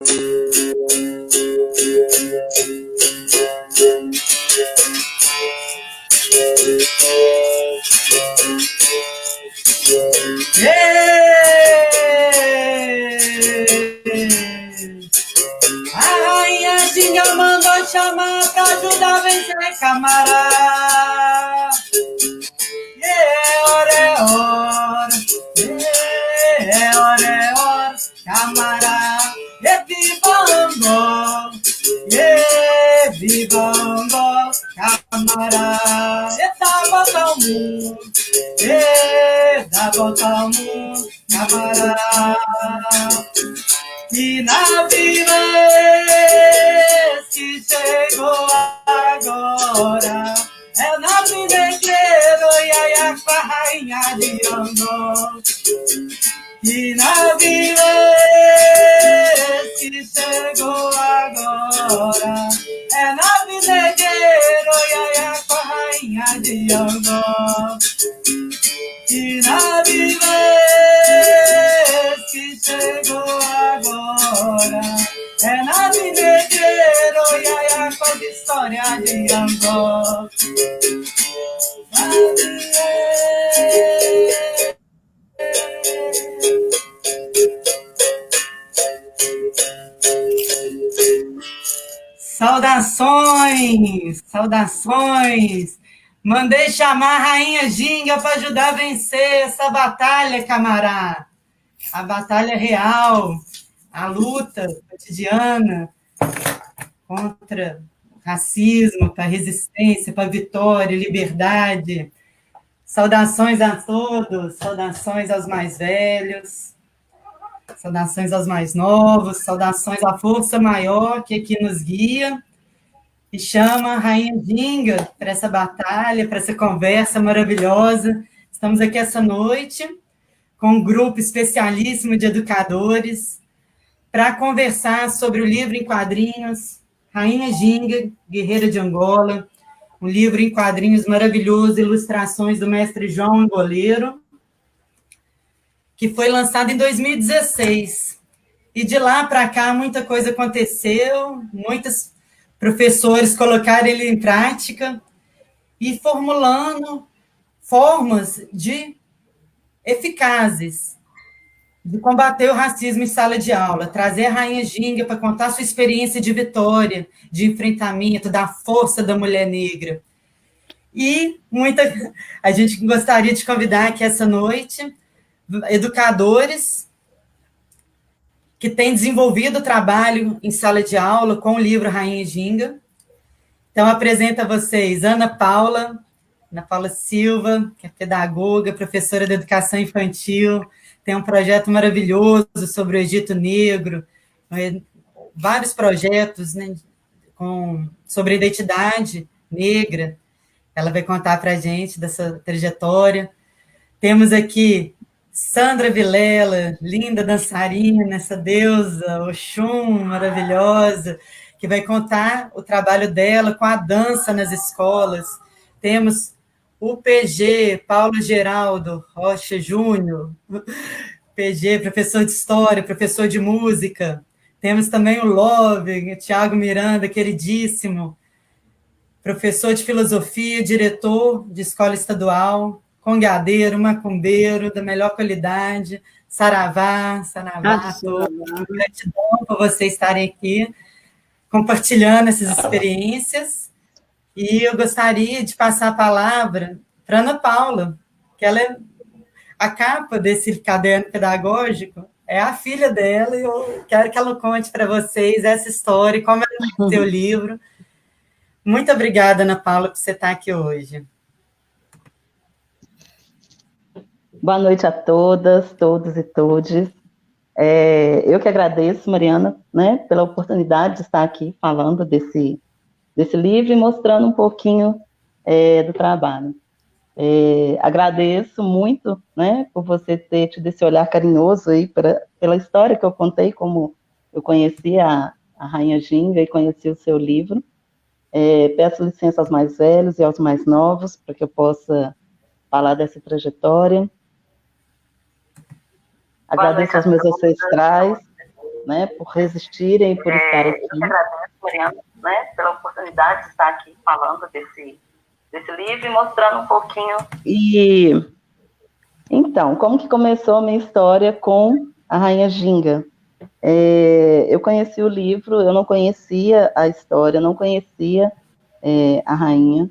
A rainha Ginga mandou chamar pra ajudar a vencer, camarada. É hora, camarada. Vivambo, camarada. Eita, volta o mundo. Eita, volta o mundo, camarada. E na vila que chegou agora, é na Negreiro, iaia, com a rainha de Angol. E na vila que chegou agora, é na Negreiro, iaia, com a rainha de Angol. E na vila que chegou agora, é na Negreiro, iaia, com as histórias de Angol. Saudações, saudações. Mandei chamar a rainha Ginga para ajudar a vencer essa batalha, camarada. A batalha real, a luta cotidiana contra o racismo, para resistência, para vitória, liberdade. Saudações a todos, saudações aos mais velhos, saudações aos mais novos, saudações à força maior que aqui nos guia e chama a rainha Ginga para essa batalha, para essa conversa maravilhosa. Estamos aqui essa noite com um grupo especialíssimo de educadores para conversar sobre o livro em quadrinhos Rainha Ginga, Guerreira de Angola, um livro em quadrinhos maravilhoso, ilustrações do mestre João Angoleiro, que foi lançado em 2016. E de lá para cá muita coisa aconteceu, muitos professores colocaram ele em prática e formulando formas eficazes de combater o racismo em sala de aula, trazer a rainha Ginga para contar sua experiência de vitória, de enfrentamento, da força da mulher negra. E a gente gostaria de convidar aqui essa noite educadores que têm desenvolvido o trabalho em sala de aula com o livro Rainha Ginga. Então, apresento a vocês Ana Paula Silva, que é pedagoga, professora de educação infantil, tem um projeto maravilhoso sobre o Egito Negro, vários projetos, né, sobre a identidade negra. Ela vai contar para a gente dessa trajetória. Temos aqui Sandra Vilela, linda dançarina, essa deusa, Oxum, maravilhosa, que vai contar o trabalho dela com a dança nas escolas. Temos o PG, Paulo Geraldo Rocha Júnior, PG, professor de história, professor de música. Temos também o Love, Tiago Miranda, queridíssimo, professor de filosofia, diretor de escola estadual, congadeiro, macumbeiro, da melhor qualidade, saravá, gratidão por vocês estarem aqui, compartilhando essas experiências. E eu gostaria de passar a palavra para Ana Paula, que ela é a capa desse caderno pedagógico, é a filha dela, e eu quero que ela conte para vocês essa história, como ela conheceu o livro. Muito obrigada, Ana Paula, por você estar aqui hoje. Boa noite a todas, todos e todes. Eu que agradeço, Mariana, né, pela oportunidade de estar aqui falando desse livro e mostrando um pouquinho do trabalho. Agradeço muito, né, por você ter tido esse olhar carinhoso aí pela história que eu contei, como eu conheci a Rainha Ginga e conheci o seu livro. Peço licença aos mais velhos e aos mais novos para que eu possa falar dessa trajetória. Agradeço aos meus ancestrais, né, por resistirem, por estar aqui. Eu te agradeço, Mariana, né, pela oportunidade de estar aqui falando desse livro e mostrando um pouquinho. E, então, como que começou a minha história com a Rainha Ginga? Eu conheci o livro, eu não conhecia a história, não conhecia a rainha,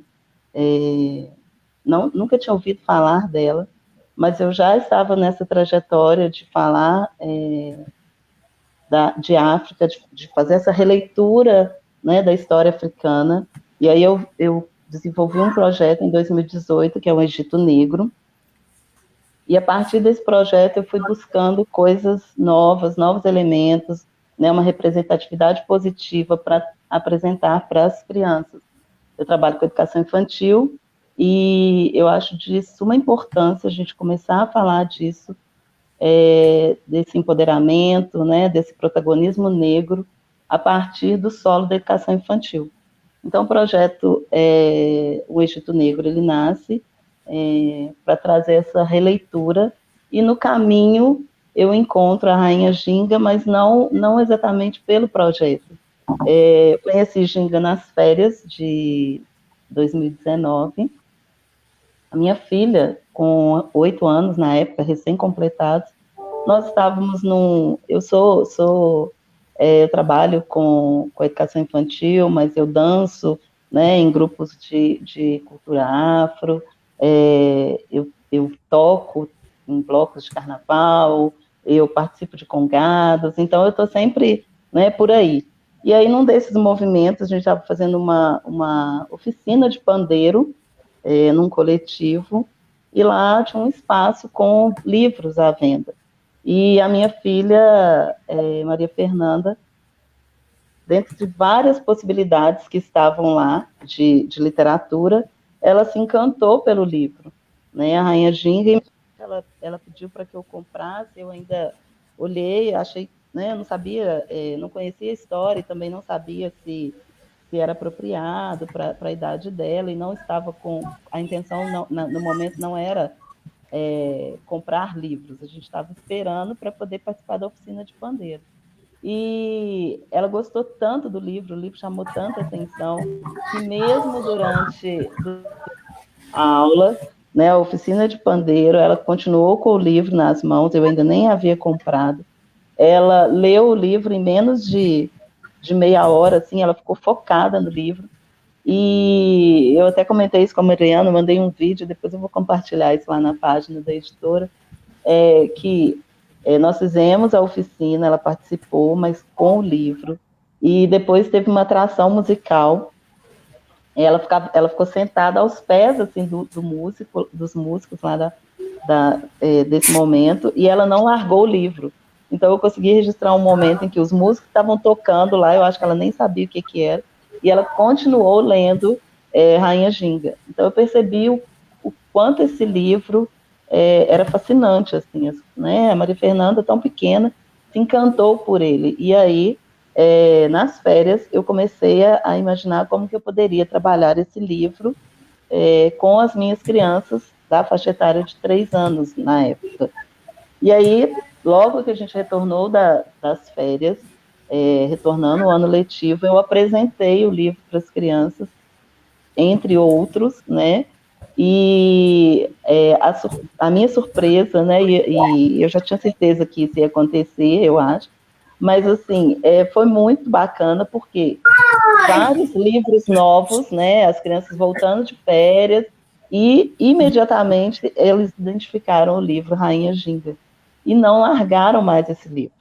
nunca tinha ouvido falar dela, mas eu já estava nessa trajetória de falar de África, de fazer essa releitura, né, da história africana, e aí eu desenvolvi um projeto em 2018, que é o Egito Negro, e a partir desse projeto eu fui buscando coisas novas, novos elementos, né, uma representatividade positiva para apresentar para as crianças. Eu trabalho com educação infantil e eu acho de suma importância a gente começar a falar disso, desse empoderamento, né, desse protagonismo negro a partir do solo da educação infantil. Então, o projeto O Egito Negro, ele nasce para trazer essa releitura, e no caminho eu encontro a Rainha Ginga, mas não exatamente pelo projeto. Eu conheci Ginga nas férias de 2019. A minha filha, com 8 anos na época, recém-completados, nós estávamos eu trabalho com educação infantil, mas eu danço, né, em grupos de cultura afro, eu toco em blocos de carnaval, eu participo de congados, então eu estou sempre, né, por aí. E aí, num desses movimentos, a gente estava fazendo uma oficina de pandeiro, num coletivo, e lá tinha um espaço com livros à venda. E a minha filha, Maria Fernanda, dentro de várias possibilidades que estavam lá de literatura, ela se encantou pelo livro, né? A Rainha Ginga, ela pediu para que eu comprasse, eu ainda olhei, achei, né, eu não sabia, não conhecia a história e também não sabia se era apropriado para a idade dela, e não estava com a intenção, no momento não era comprar livros, a gente estava esperando para poder participar da oficina de pandeiro. E ela gostou tanto do livro, o livro chamou tanta atenção, que mesmo durante a aula, né, a oficina de pandeiro, ela continuou com o livro nas mãos, eu ainda nem havia comprado. Ela leu o livro em menos de meia hora, assim, ela ficou focada no livro. E eu até comentei isso com a Mariana, mandei um vídeo, depois eu vou compartilhar isso lá na página da editora, que nós fizemos a oficina, ela participou, mas com o livro, e depois teve uma atração musical. Ela ficou sentada aos pés, assim, dos músicos lá desse momento, e ela não largou o livro. Então eu consegui registrar um momento em que os músicos estavam tocando lá, eu acho que ela nem sabia o que era, e ela continuou lendo Rainha Ginga. Então eu percebi o quanto esse livro era fascinante, assim, né? A Maria Fernanda, tão pequena, se encantou por ele. E aí, nas férias, eu comecei a imaginar como que eu poderia trabalhar esse livro com as minhas crianças da faixa etária de 3 anos, na época. E aí, logo que a gente retornou das férias, retornando o ano letivo, eu apresentei o livro para as crianças, entre outros, né? E a minha surpresa, né? E eu já tinha certeza que isso ia acontecer, eu acho, mas assim, foi muito bacana, porque vários livros novos, né? As crianças voltando de férias, e imediatamente eles identificaram o livro Rainha Ginga e não largaram mais esse livro,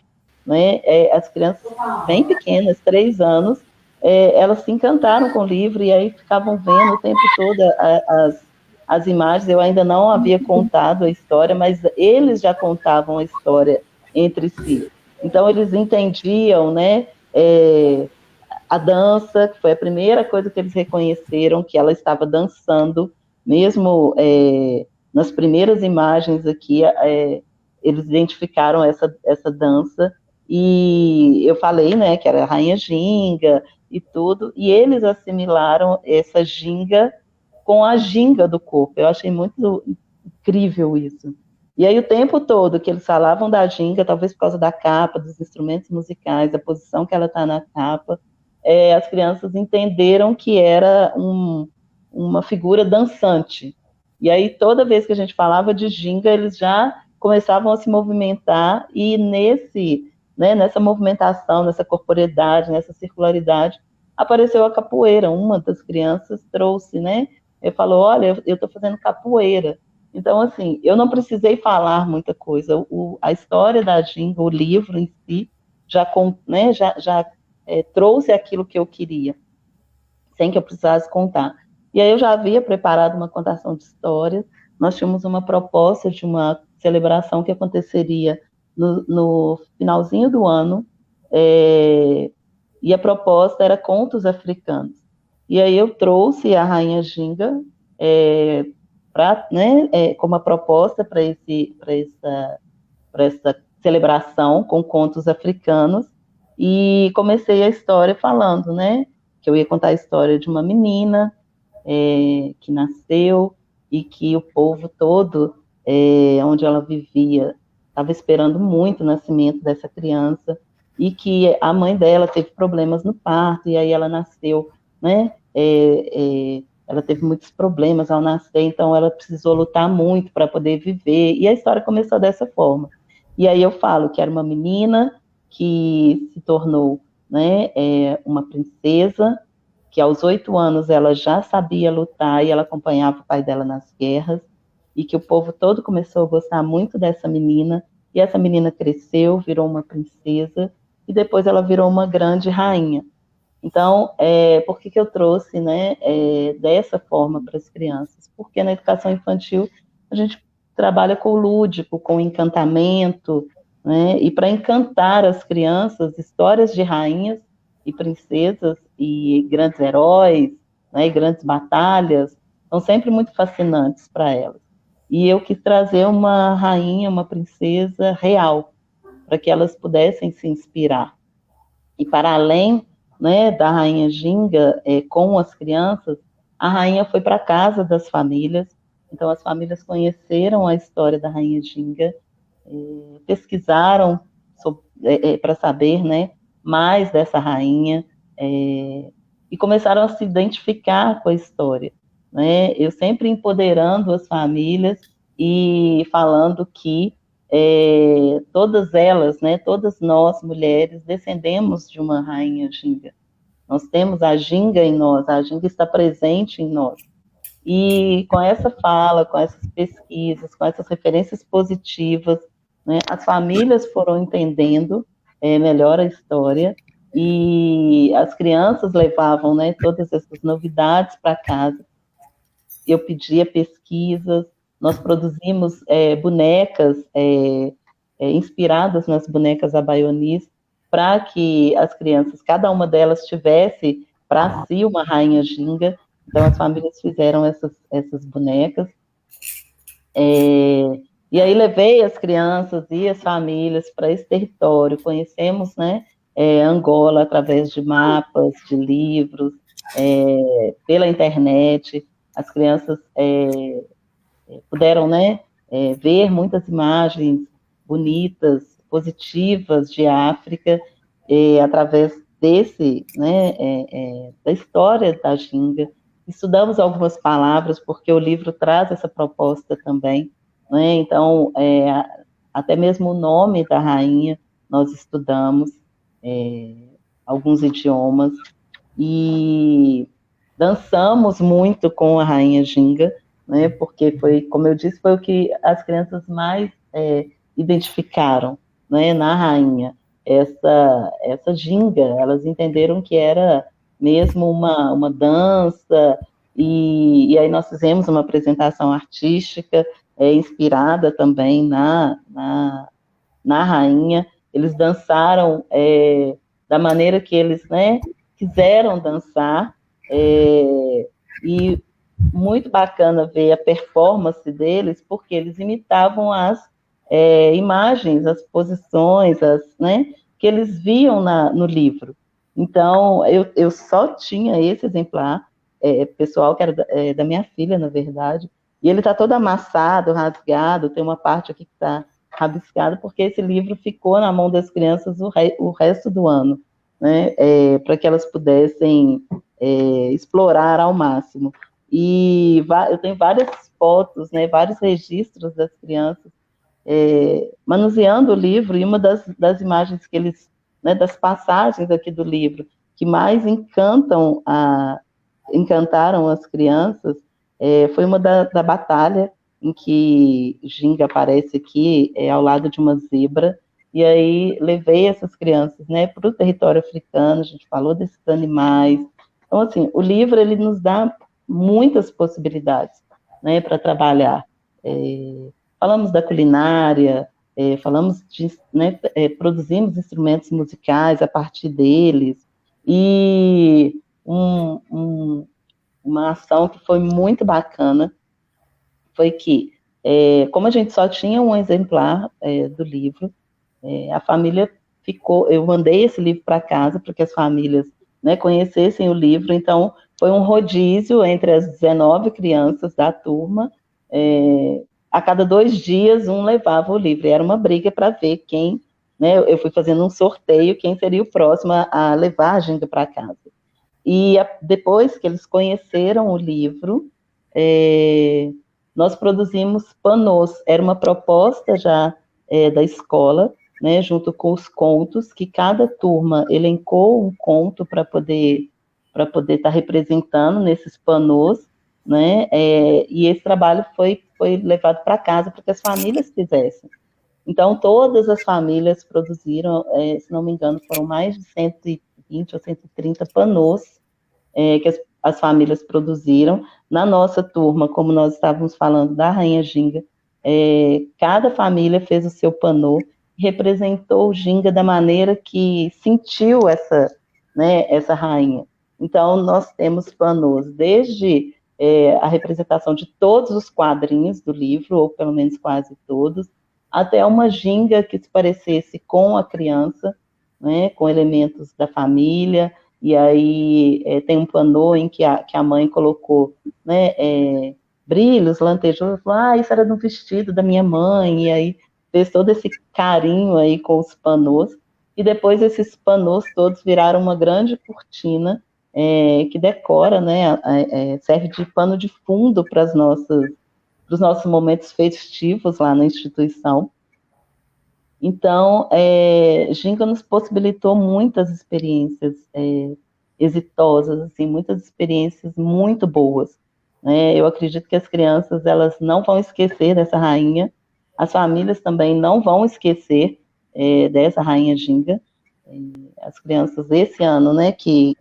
né? As crianças bem pequenas, 3 anos, elas se encantaram com o livro e aí ficavam vendo o tempo todo as imagens. Eu ainda não havia contado a história, mas eles já contavam a história entre si. Então eles entendiam, né? A dança, que foi a primeira coisa que eles reconheceram, que ela estava dançando, mesmo nas primeiras imagens aqui, eles identificaram essa dança, e eu falei, né, que era a Rainha Ginga e tudo, e eles assimilaram essa ginga com a ginga do corpo. Eu achei muito incrível isso. E aí o tempo todo que eles falavam da ginga, talvez por causa da capa, dos instrumentos musicais, da posição que ela está na capa, as crianças entenderam que era uma figura dançante. E aí toda vez que a gente falava de ginga, eles já começavam a se movimentar, e nessa movimentação, nessa corporeidade, nessa circularidade, apareceu a capoeira. Uma das crianças trouxe, né? Ele falou, olha, eu estou fazendo capoeira. Então, assim, eu não precisei falar muita coisa. A história da ginga, o livro em si, já trouxe aquilo que eu queria, sem que eu precisasse contar. E aí eu já havia preparado uma contação de histórias. Nós tínhamos uma proposta de uma celebração que aconteceria no finalzinho do ano, e a proposta era contos africanos. E aí eu trouxe a Rainha Ginga como uma proposta para essa celebração com contos africanos, e comecei a história falando, né, que eu ia contar a história de uma menina que nasceu e que o povo todo, onde ela vivia, estava esperando muito o nascimento dessa criança, e que a mãe dela teve problemas no parto, e aí ela nasceu, né, ela teve muitos problemas ao nascer, então ela precisou lutar muito para poder viver, e a história começou dessa forma. E aí eu falo que era uma menina que se tornou, né, uma princesa, que aos 8 anos ela já sabia lutar, e ela acompanhava o pai dela nas guerras, e que o povo todo começou a gostar muito dessa menina, e essa menina cresceu, virou uma princesa, e depois ela virou uma grande rainha. Então, por que eu trouxe, né, dessa forma para as crianças? Porque na educação infantil a gente trabalha com o lúdico, com o encantamento, né, e para encantar as crianças, histórias de rainhas e princesas e grandes heróis, né, e grandes batalhas, são sempre muito fascinantes para elas. E eu quis trazer uma rainha, uma princesa real, para que elas pudessem se inspirar. E para além, né, da Rainha Ginga, com as crianças, a rainha foi para a casa das famílias, então as famílias conheceram a história da Rainha Ginga, pesquisaram para saber, né, mais dessa rainha, e começaram a se identificar com a história, né? Eu sempre empoderando as famílias e falando que todas elas, né, todas nós, mulheres, descendemos de uma rainha Ginga. Nós temos a Ginga em nós, a Ginga está presente em nós. E com essa fala, com essas pesquisas, com essas referências positivas, né, as famílias foram entendendo melhor a história, e as crianças levavam, né, todas essas novidades para casa. Eu pedia pesquisas, nós produzimos bonecas inspiradas nas bonecas abaionis, para que as crianças, cada uma delas tivesse para si uma rainha Ginga. Então as famílias fizeram essas bonecas, e aí levei as crianças e as famílias para esse território. Conhecemos, né, Angola através de mapas, de livros, pela internet. As crianças puderam, né, ver muitas imagens bonitas, positivas de África, através da história da Ginga. Estudamos algumas palavras, porque o livro traz essa proposta também, né? Então, até mesmo o nome da rainha, nós estudamos alguns idiomas, e dançamos muito com a Rainha Ginga, né? Porque foi, como eu disse, foi o que as crianças mais identificaram, né, na rainha, essa ginga. Elas entenderam que era mesmo uma dança, e aí nós fizemos uma apresentação artística inspirada também na rainha. Eles dançaram da maneira que eles, né, quiseram dançar, e muito bacana ver a performance deles, porque eles imitavam as imagens, as posições, né, que eles viam no livro. Então, eu só tinha esse exemplar, pessoal, que era da minha filha, na verdade, E ele está todo amassado, rasgado, tem uma parte aqui que está rabiscada, porque esse livro ficou na mão das crianças o resto do ano, né, para que elas pudessem explorar ao máximo. E eu tenho várias fotos, né, vários registros das crianças manuseando o livro, e uma das imagens que eles, né, das passagens aqui do livro, que mais encantaram as crianças, foi uma da batalha em que Ginga aparece aqui, ao lado de uma zebra, e aí levei essas crianças, né, para o território africano, a gente falou desses animais. Então, assim, o livro, ele nos dá muitas possibilidades, né, para trabalhar. Falamos da culinária, falamos de, né, produzimos instrumentos musicais a partir deles, e uma ação que foi muito bacana foi que, como a gente só tinha um exemplar do livro, a família eu mandei esse livro para casa para que as famílias, né, conhecessem o livro. Então foi um rodízio entre as 19 crianças da turma, a cada 2 dias um levava o livro, e era uma briga para ver quem, né, eu fui fazendo um sorteio, quem seria o próximo a levar a Ginga para casa. E depois que eles conheceram o livro, nós produzimos panos. Era uma proposta já da escola, né, junto com os contos, que cada turma elencou um conto para poder estar representando nesses panos, né, e esse trabalho foi levado para casa para que as famílias fizessem. Então, todas as famílias produziram, se não me engano, foram mais de 120 ou 130 panos que as famílias produziram. Na nossa turma, como nós estávamos falando da Rainha Ginga, cada família fez o seu panô, representou o Ginga da maneira que sentiu essa rainha. Então, nós temos panôs desde a representação de todos os quadrinhos do livro, ou pelo menos quase todos, até uma Ginga que se parecesse com a criança, né, com elementos da família. E aí tem um panô em que a mãe colocou, né, brilhos, lantejoulas, falou, isso era no vestido da minha mãe, e aí fez todo esse carinho aí com os panôs, e depois esses panôs todos viraram uma grande cortina que decora, né, serve de pano de fundo para os nossos momentos festivos lá na instituição. Então, Ginga nos possibilitou muitas experiências exitosas, assim, muitas experiências muito boas, né? Eu acredito que as crianças, elas não vão esquecer dessa rainha, as famílias também não vão esquecer dessa rainha Ginga. As crianças esse ano, né, que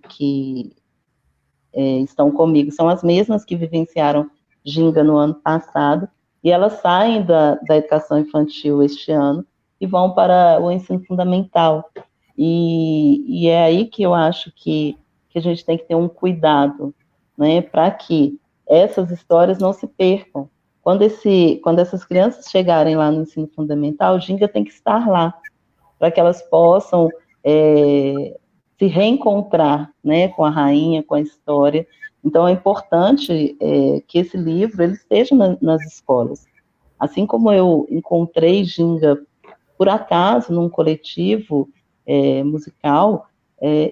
estão comigo, são as mesmas que vivenciaram Ginga no ano passado, e elas saem da educação infantil este ano e vão para o ensino fundamental. E é aí que eu acho que a gente tem que ter um cuidado, né, para que essas histórias não se percam. Quando essas crianças chegarem lá no ensino fundamental, Ginga tem que estar lá, para que elas possam se reencontrar, né, com a rainha, com a história. Então, é importante que esse livro ele esteja nas escolas. Assim como eu encontrei Ginga por acaso, num coletivo musical,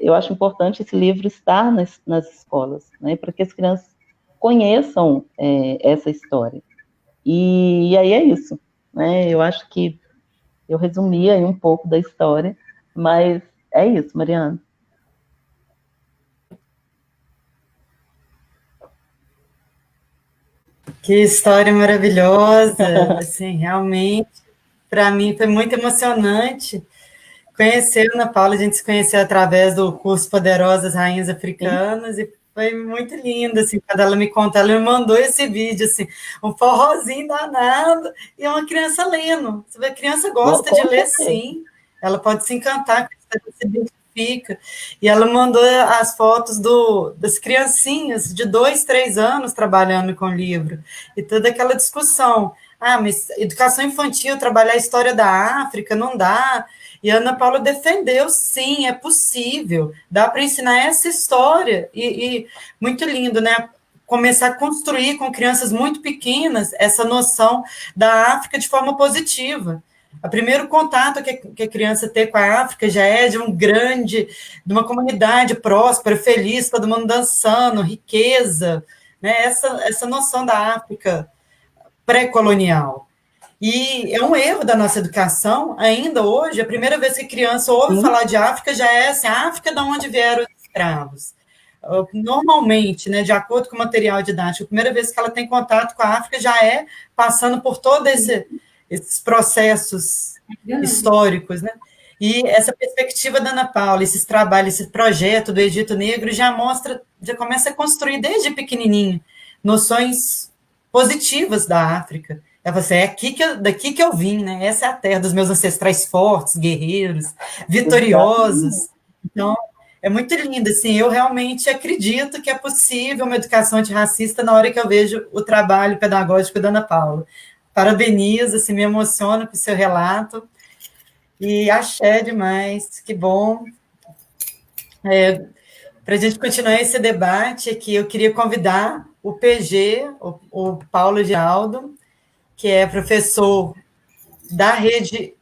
eu acho importante esse livro estar nas escolas, né, para que as crianças conheçam essa história. E aí é isso, né, eu acho que eu resumi aí um pouco da história, mas é isso, Mariana. Que história maravilhosa, assim, realmente, para mim foi muito emocionante conhecer a Ana Paula, a gente se conheceu através do curso Poderosas Rainhas Africanas, e foi muito lindo, assim, quando ela me contou, ela me mandou esse vídeo, assim, um forrozinho danado, e uma criança lendo. Você vê, a criança gosta de ler, sim, ela pode se encantar, se identifica. E ela mandou as fotos das criancinhas de 2, 3 anos trabalhando com o livro, e toda aquela discussão. Mas educação infantil, trabalhar a história da África, não dá. E a Ana Paula defendeu, sim, é possível, dá para ensinar essa história. E muito lindo, né? começar a construir com crianças muito pequenas essa noção da África de forma positiva. O primeiro contato que a criança tem com a África já é de uma comunidade próspera, feliz, todo mundo dançando, riqueza, né? Essa noção da África pré-colonial. E é um erro da nossa educação, ainda hoje, a primeira vez que a criança ouve falar de África já é assim, a África é de onde vieram os escravos. Normalmente, né, de acordo com o material didático, a primeira vez que ela tem contato com a África já é passando por todos esses processos históricos, né? E essa perspectiva da Ana Paula, esses trabalhos, esse projeto do Egito Negro já começa a construir desde pequenininho noções positivas da África. Ela fala assim, daqui que eu vim, né? Essa é a terra dos meus ancestrais fortes, guerreiros, vitoriosos. Então, é muito lindo, assim, eu realmente acredito que é possível uma educação antirracista na hora que eu vejo o trabalho pedagógico da Ana Paula. Parabenizo, assim, me emociono com o seu relato, e axé demais, que bom. Para a gente continuar esse debate aqui, eu queria convidar o PG, o Paulo Geraldo, que é professor da rede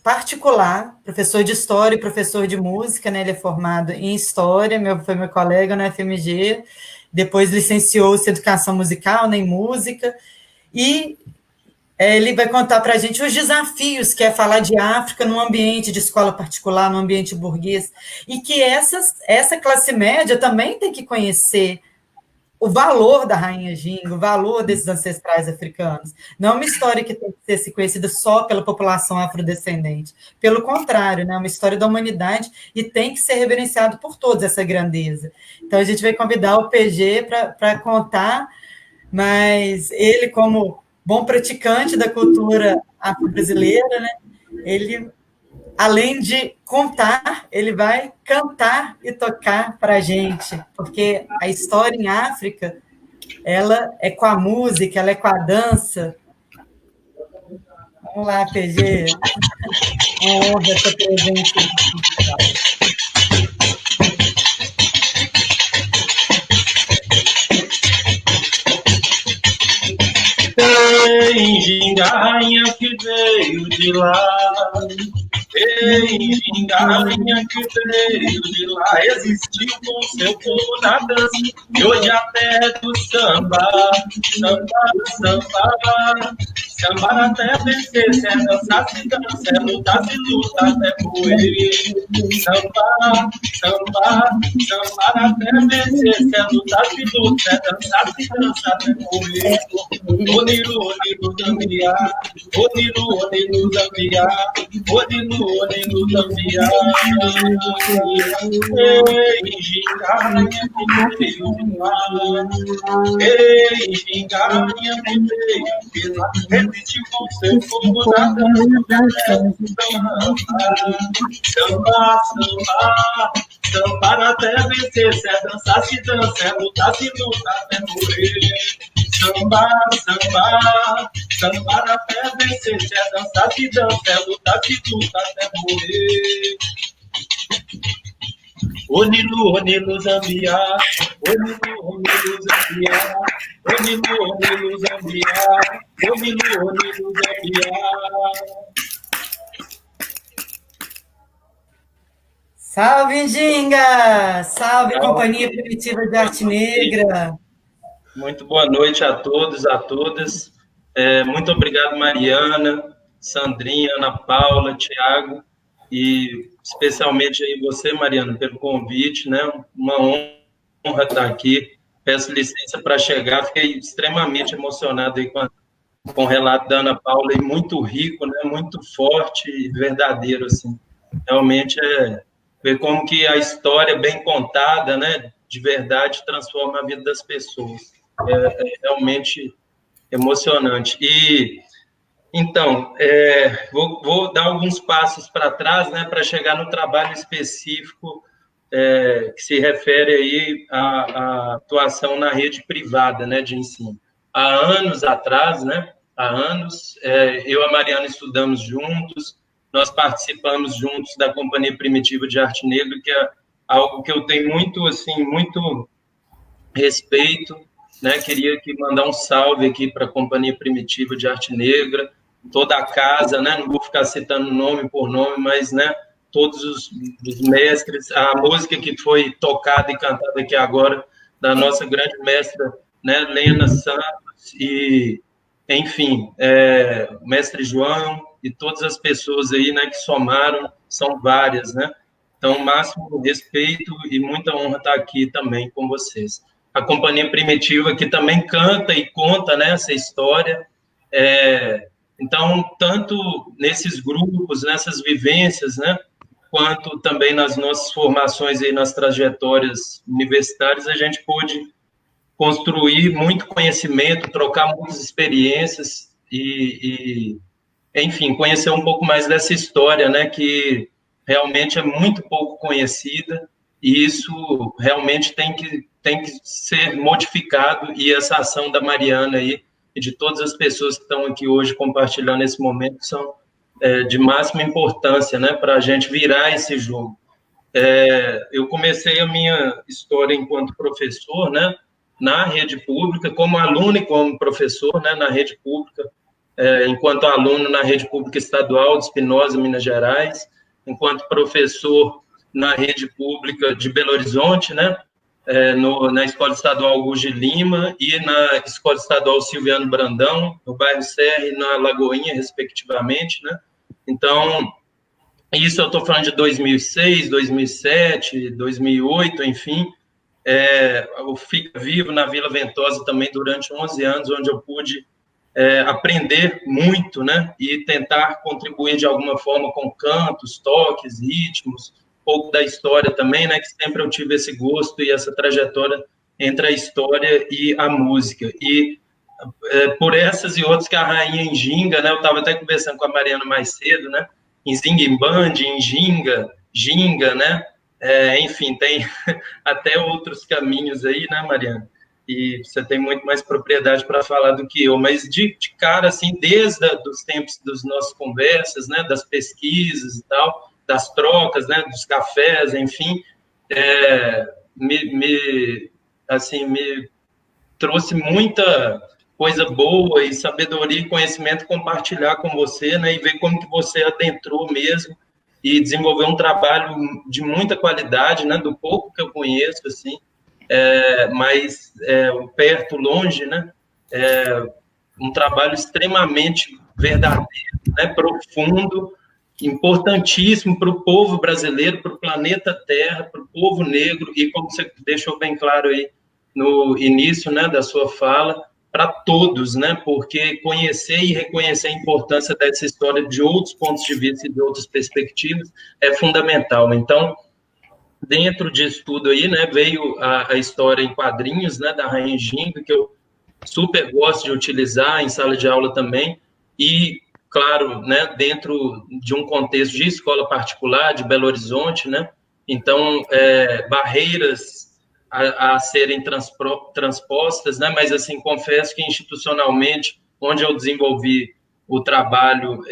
particular, professor de História e professor de Música, né? Ele é formado em História, foi meu colega na FMG, depois licenciou-se em Educação Musical, né, em Música, e ele vai contar para a gente os desafios que é falar de África num ambiente de escola particular, num ambiente burguês, e que essa classe média também tem que conhecer o valor da Rainha Ginga, o valor desses ancestrais africanos. Não é uma história que tem que ser conhecida só pela população afrodescendente. Pelo contrário, né, é uma história da humanidade e tem que ser reverenciado por todos, essa grandeza. Então, a gente vai convidar o PG para contar, mas ele, como bom praticante da cultura afro-brasileira, né, ele, além de contar, ele vai cantar e tocar para a gente, porque a história em África, ela é com a música, ela é com a dança. Vamos lá, PG. Uma honra essa presença. Ei, Ginga, rainha que veio de lá. Ei, Ginga, rainha que veio de lá. Existiu com seu povo na dança. E hoje a terra é do samba. Samba, samba. Samba até vencer. Se é dançar, se dança. É lutar, se luta até morrer. Samba, samba. Samba até vencer. Se é lutar, se luta. É dançar, se dança até morrer. Onilu, Onilu, Zambia. Onilu, Onilu, Zambia. Onilu, Onilu, Zambia. Ei, Ginga, que veio de lá. Ei, Ginga, que veio de lá. Resistiu com seu fogo na dança. Samba, samba. Samba até vencer. Se é dançar, se dança. É lutar, se luta até morrer. Samba, samba, samba até vencer. Se é dançar, se dança. É lutar, se luta até morrer. Onilu, Onilu, Zambia. Onilu, Onilu, Zambia. Onilu, Onilu, Zambia. Onilu, Onilu, Zambia. Salve, Ginga! Salve, Companhia Primitiva de Arte Negra! Muito boa noite a todos, a todas. Muito obrigado, Mariana, Sandrinha, Ana Paula, Tiago, e especialmente aí você, Mariana, pelo convite, né? Uma honra estar aqui. Peço licença para chegar, fiquei extremamente emocionado aí com o relato da Ana Paula, e muito rico, né? Muito forte e verdadeiro, assim. Realmente ver como que a história bem contada, né? De verdade, transforma a vida das pessoas. É realmente emocionante. E, então, vou dar alguns passos para trás, né, para chegar no trabalho específico que se refere aí à atuação na rede privada, né, de ensino. Há anos atrás, né, eu e a Mariana estudamos juntos, nós participamos juntos da Companhia Primitiva de Arte Negra, que é algo que eu tenho muito, assim, muito respeito, né? Queria aqui mandar um salve aqui para a Companhia Primitiva de Arte Negra, toda a casa, né? Não vou ficar citando nome por nome, mas, né? Todos os mestres, a música que foi tocada e cantada aqui agora da nossa grande mestra, né? Lena Santos e, enfim, mestre João e todas as pessoas aí, né? Que somaram, são várias, né? Então, máximo respeito e muita honra estar aqui também com vocês. A Companhia Primitiva, que também canta e conta, né, essa história. Então, tanto nesses grupos, nessas vivências, né, quanto também nas nossas formações e nas trajetórias universitárias, a gente pôde construir muito conhecimento, trocar muitas experiências enfim, conhecer um pouco mais dessa história, né, que realmente é muito pouco conhecida, e isso realmente tem que ser modificado, e essa ação da Mariana aí, e de todas as pessoas que estão aqui hoje compartilhando esse momento, são de máxima importância, né, para a gente virar esse jogo. Eu comecei a minha história enquanto professor, né, na rede pública, como aluno e como professor, né, na rede pública, enquanto aluno na rede pública estadual de Espinosa, Minas Gerais, enquanto professor na rede pública de Belo Horizonte, né, na Escola Estadual Augusto de Lima e na Escola Estadual Silviano Brandão, no bairro Serra e na Lagoinha, respectivamente, né. Então, isso eu estou falando de 2006, 2007, 2008, enfim. Eu fico vivo na Vila Ventosa também durante 11 anos, onde eu pude aprender muito, né, e tentar contribuir de alguma forma com cantos, toques, ritmos, um pouco da história também, né, que sempre eu tive esse gosto e essa trajetória entre a história e a música. E por essas e outras que a Rainha Njinga, né, eu estava até conversando com a Mariana mais cedo, né, em Zinguimbande, em Ginga, né, enfim, tem até outros caminhos aí, né, Mariana? E você tem muito mais propriedade para falar do que eu, mas de cara, assim, desde os tempos das nossas conversas, né, das pesquisas e tal, das trocas, né, dos cafés, enfim, me trouxe muita coisa boa e sabedoria e conhecimento compartilhar com você, né, e ver como que você adentrou mesmo e desenvolveu um trabalho de muita qualidade, né, do pouco que eu conheço, assim, mas perto, longe, né, um trabalho extremamente verdadeiro, né, profundo, importantíssimo para o povo brasileiro, para o planeta Terra, para o povo negro, e como você deixou bem claro aí no início, né, da sua fala, para todos, né, porque conhecer e reconhecer a importância dessa história de outros pontos de vista e de outras perspectivas é fundamental. Então, dentro disso tudo aí, né, veio a história em quadrinhos, né, da Rainha Njinga, que eu super gosto de utilizar em sala de aula também, e, claro, né, dentro de um contexto de escola particular, de Belo Horizonte, né, então, barreiras a serem transpostas, né, mas, assim, confesso que institucionalmente, onde eu desenvolvi o trabalho,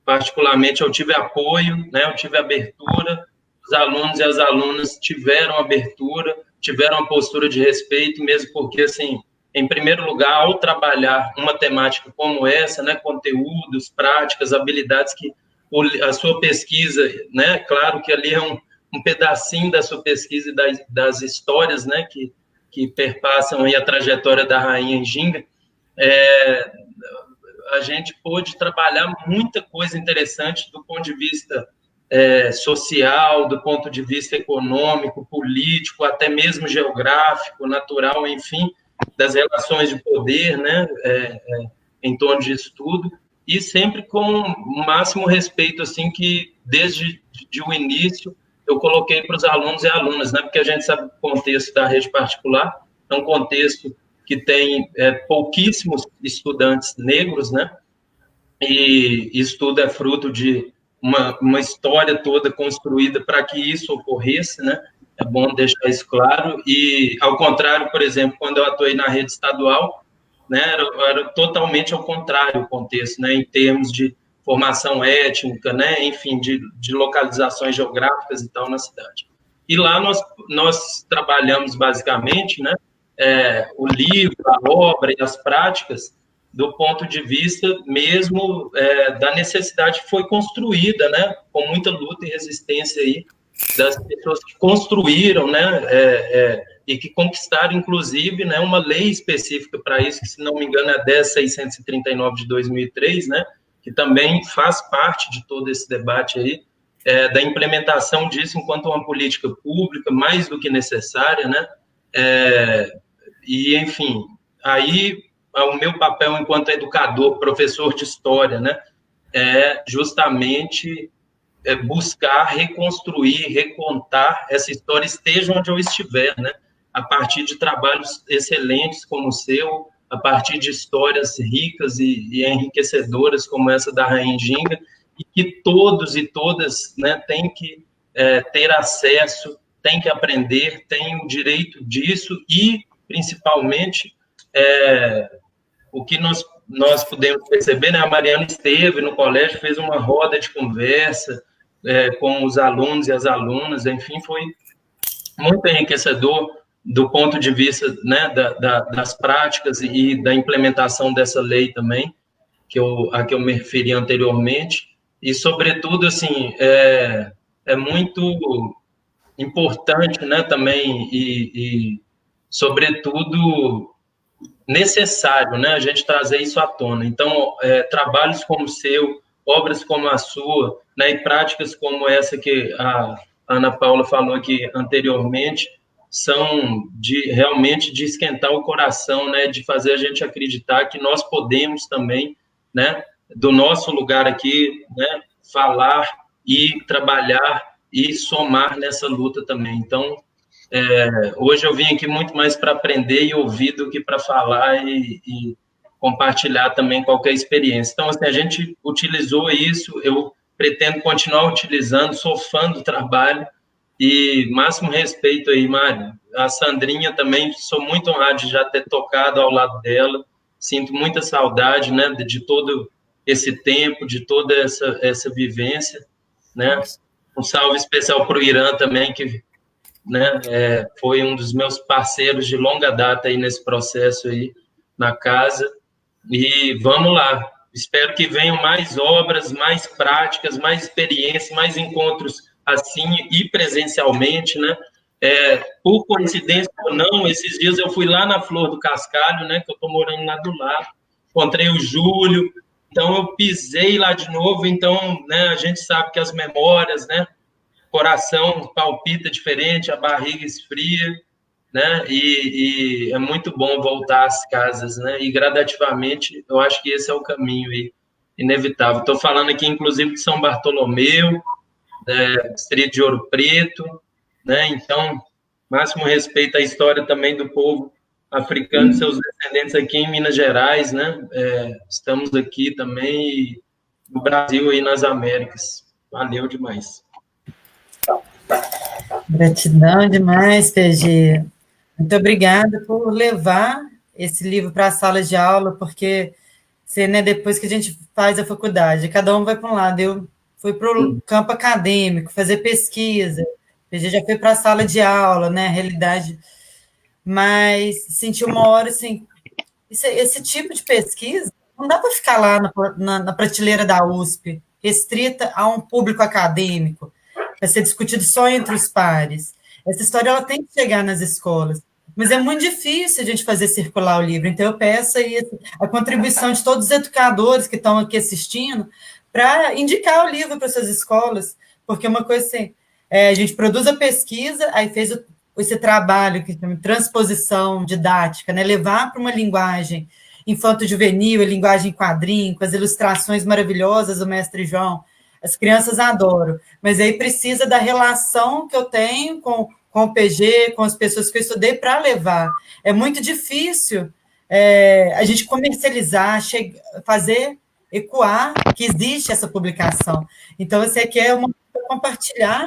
particularmente, eu tive apoio, né, eu tive abertura, os alunos e as alunas tiveram abertura, tiveram uma postura de respeito, mesmo porque, assim, em primeiro lugar, ao trabalhar uma temática como essa, né, conteúdos, práticas, habilidades que a sua pesquisa, né, claro que ali é um pedacinho da sua pesquisa e das histórias, né, que perpassam aí a trajetória da Rainha Njinga, a gente pôde trabalhar muita coisa interessante do ponto de vista social, do ponto de vista econômico, político, até mesmo geográfico, natural, enfim, das relações de poder, né, em torno disso tudo, e sempre com o máximo respeito, assim, que desde o início eu coloquei para os alunos e alunas, né, porque a gente sabe o contexto da rede particular, é um contexto que tem pouquíssimos estudantes negros, né, e isso tudo é fruto de uma história toda construída para que isso ocorresse, né? É bom deixar isso claro. E, ao contrário, por exemplo, quando eu atuei na rede estadual, né, era totalmente ao contrário o contexto, né, em termos de formação étnica, né, enfim, de localizações geográficas e tal na cidade. E lá nós trabalhamos basicamente, né, o livro, a obra e as práticas do ponto de vista mesmo da necessidade que foi construída, né, com muita luta e resistência aí das pessoas que construíram, né, e que conquistaram, inclusive, né, uma lei específica para isso, que, se não me engano, é a 10.639 de 2003, né, que também faz parte de todo esse debate aí, da implementação disso enquanto uma política pública mais do que necessária, né, e, enfim, aí o meu papel enquanto educador, professor de história, né, é justamente buscar reconstruir, recontar essa história, esteja onde eu estiver, né, a partir de trabalhos excelentes como o seu, a partir de histórias ricas e enriquecedoras como essa da Rainha Ginga, e que todos e todas, né, têm que ter acesso, têm que aprender, têm o direito disso e, principalmente, o que nós pudemos perceber, né, a Mariana esteve no colégio, fez uma roda de conversa com os alunos e as alunas, enfim, foi muito enriquecedor do ponto de vista, né, das práticas e da implementação dessa lei também, a que eu me referi anteriormente, e, sobretudo, assim, é muito importante, né, também, e sobretudo, necessário, né, a gente trazer isso à tona. Então, trabalhos como o seu, obras como a sua, né, e práticas como essa que a Ana Paula falou aqui anteriormente, são realmente de esquentar o coração, né, de fazer a gente acreditar que nós podemos também, né, do nosso lugar aqui, né, falar e trabalhar e somar nessa luta também. Então, hoje eu vim aqui muito mais para aprender e ouvir do que para falar e compartilhar também qualquer experiência. Então, assim, a gente utilizou isso, eu pretendo continuar utilizando, sou fã do trabalho e máximo respeito aí, Mário. A Sandrinha também, sou muito honrado de já ter tocado ao lado dela, sinto muita saudade, né, de todo esse tempo, de toda essa vivência, né. Um salve especial para o Irã também, que, né, foi um dos meus parceiros de longa data aí nesse processo aí na casa, e vamos lá, espero que venham mais obras, mais práticas, mais experiências, mais encontros assim e presencialmente, né, por coincidência ou não, esses dias eu fui lá na Flor do Cascalho, né, que eu estou morando lá do lado, encontrei o Júlio, então eu pisei lá de novo, então, né, a gente sabe que as memórias, né, coração palpita diferente, a barriga esfria, né? E é muito bom voltar às casas, né? E gradativamente, eu acho que esse é o caminho aí, inevitável. Estou falando aqui, inclusive, de São Bartolomeu, Distrito de Ouro Preto, né? Então, máximo respeito à história também do povo africano, seus descendentes aqui em Minas Gerais, né? Estamos aqui também, no Brasil e nas Américas. Valeu demais. Gratidão demais, PG. Muito obrigada por levar esse livro para as salas de aula, porque você, né, depois que a gente faz a faculdade, cada um vai para um lado. Eu fui para o campo acadêmico, fazer pesquisa, PG já foi para a sala de aula, né, a realidade. Mas senti uma hora assim, esse tipo de pesquisa não dá para ficar lá na prateleira da USP, restrita a um público acadêmico, para ser discutido só entre os pares. Essa história ela tem que chegar nas escolas, mas é muito difícil a gente fazer circular o livro. Então, eu peço aí a contribuição de todos os educadores que estão aqui assistindo para indicar o livro para suas escolas, porque uma coisa assim, a gente produz a pesquisa, aí fez esse trabalho que chama transposição didática, né? Levar para uma linguagem infanto-juvenil, a linguagem quadrinho, com as ilustrações maravilhosas do mestre João. As crianças adoram, mas aí precisa da relação que eu tenho com o PG, com as pessoas que eu estudei para levar. É muito difícil a gente comercializar, fazer ecoar que existe essa publicação. Então, você quer compartilhar,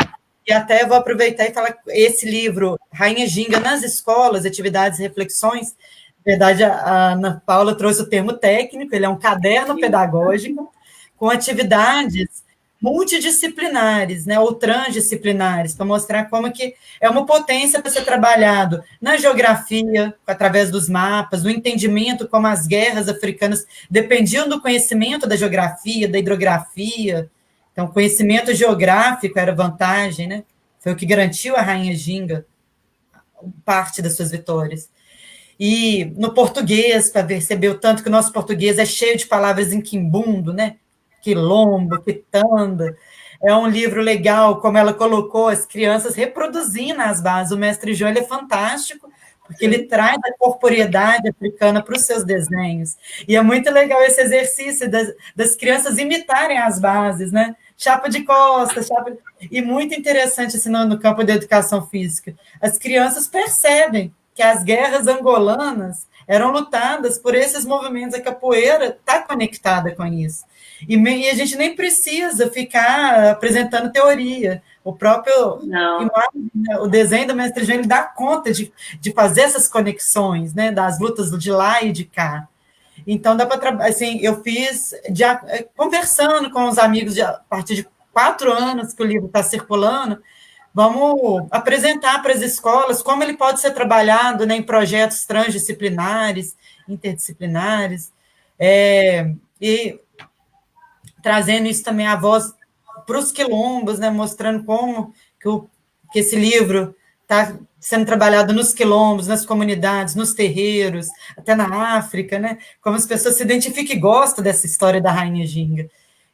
e até vou aproveitar e falar esse livro, Rainha Ginga nas escolas, atividades e reflexões. Na verdade, a Ana Paula trouxe o termo técnico, ele é um caderno pedagógico com atividades multidisciplinares, né, ou transdisciplinares, para mostrar como que é uma potência para ser trabalhado na geografia, através dos mapas, no entendimento como as guerras africanas dependiam do conhecimento da geografia, da hidrografia. Então, conhecimento geográfico era vantagem, né? Foi o que garantiu a Rainha Ginga parte das suas vitórias. E no português, para perceber o tanto que o nosso português é cheio de palavras em quimbundo, né? Quilombo, quitanda. É um livro legal, como ela colocou as crianças reproduzindo as bases. O mestre João, ele é fantástico, porque ele traz a corporeidade africana para os seus desenhos. E é muito legal esse exercício das crianças imitarem as bases, né? Chapa de costas, e muito interessante assim, no campo da educação física. As crianças percebem que as guerras angolanas eram lutadas por esses movimentos, a capoeira está conectada com isso. E a gente nem precisa ficar apresentando teoria. O próprio imagem, o desenho do mestre João, ele dá conta de fazer essas conexões, né, das lutas de lá e de cá. Então, dá para assim, eu fiz conversando com os amigos a partir de 4 anos que o livro está circulando. Vamos apresentar para as escolas como ele pode ser trabalhado, né, em projetos transdisciplinares, interdisciplinares, e trazendo isso também a voz para os quilombos, né, mostrando como que esse livro está sendo trabalhado nos quilombos, nas comunidades, nos terreiros, até na África, né, como as pessoas se identificam e gostam dessa história da Rainha Ginga.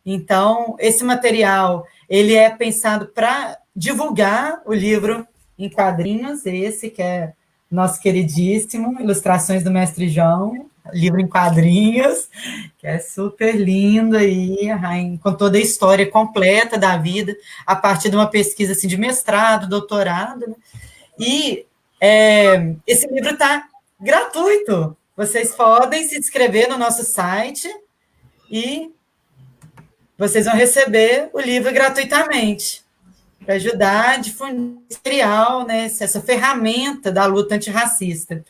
Então, esse material, ele é pensado para divulgar o livro em quadrinhos, esse que é nosso queridíssimo, Ilustrações do Mestre João, livro em quadrinhos, que é super lindo aí, com toda a história completa da vida, a partir de uma pesquisa assim, de mestrado, doutorado, né? E esse livro está gratuito, vocês podem se inscrever no nosso site e vocês vão receber o livro gratuitamente, para ajudar a difundir material, né, essa ferramenta da luta antirracista.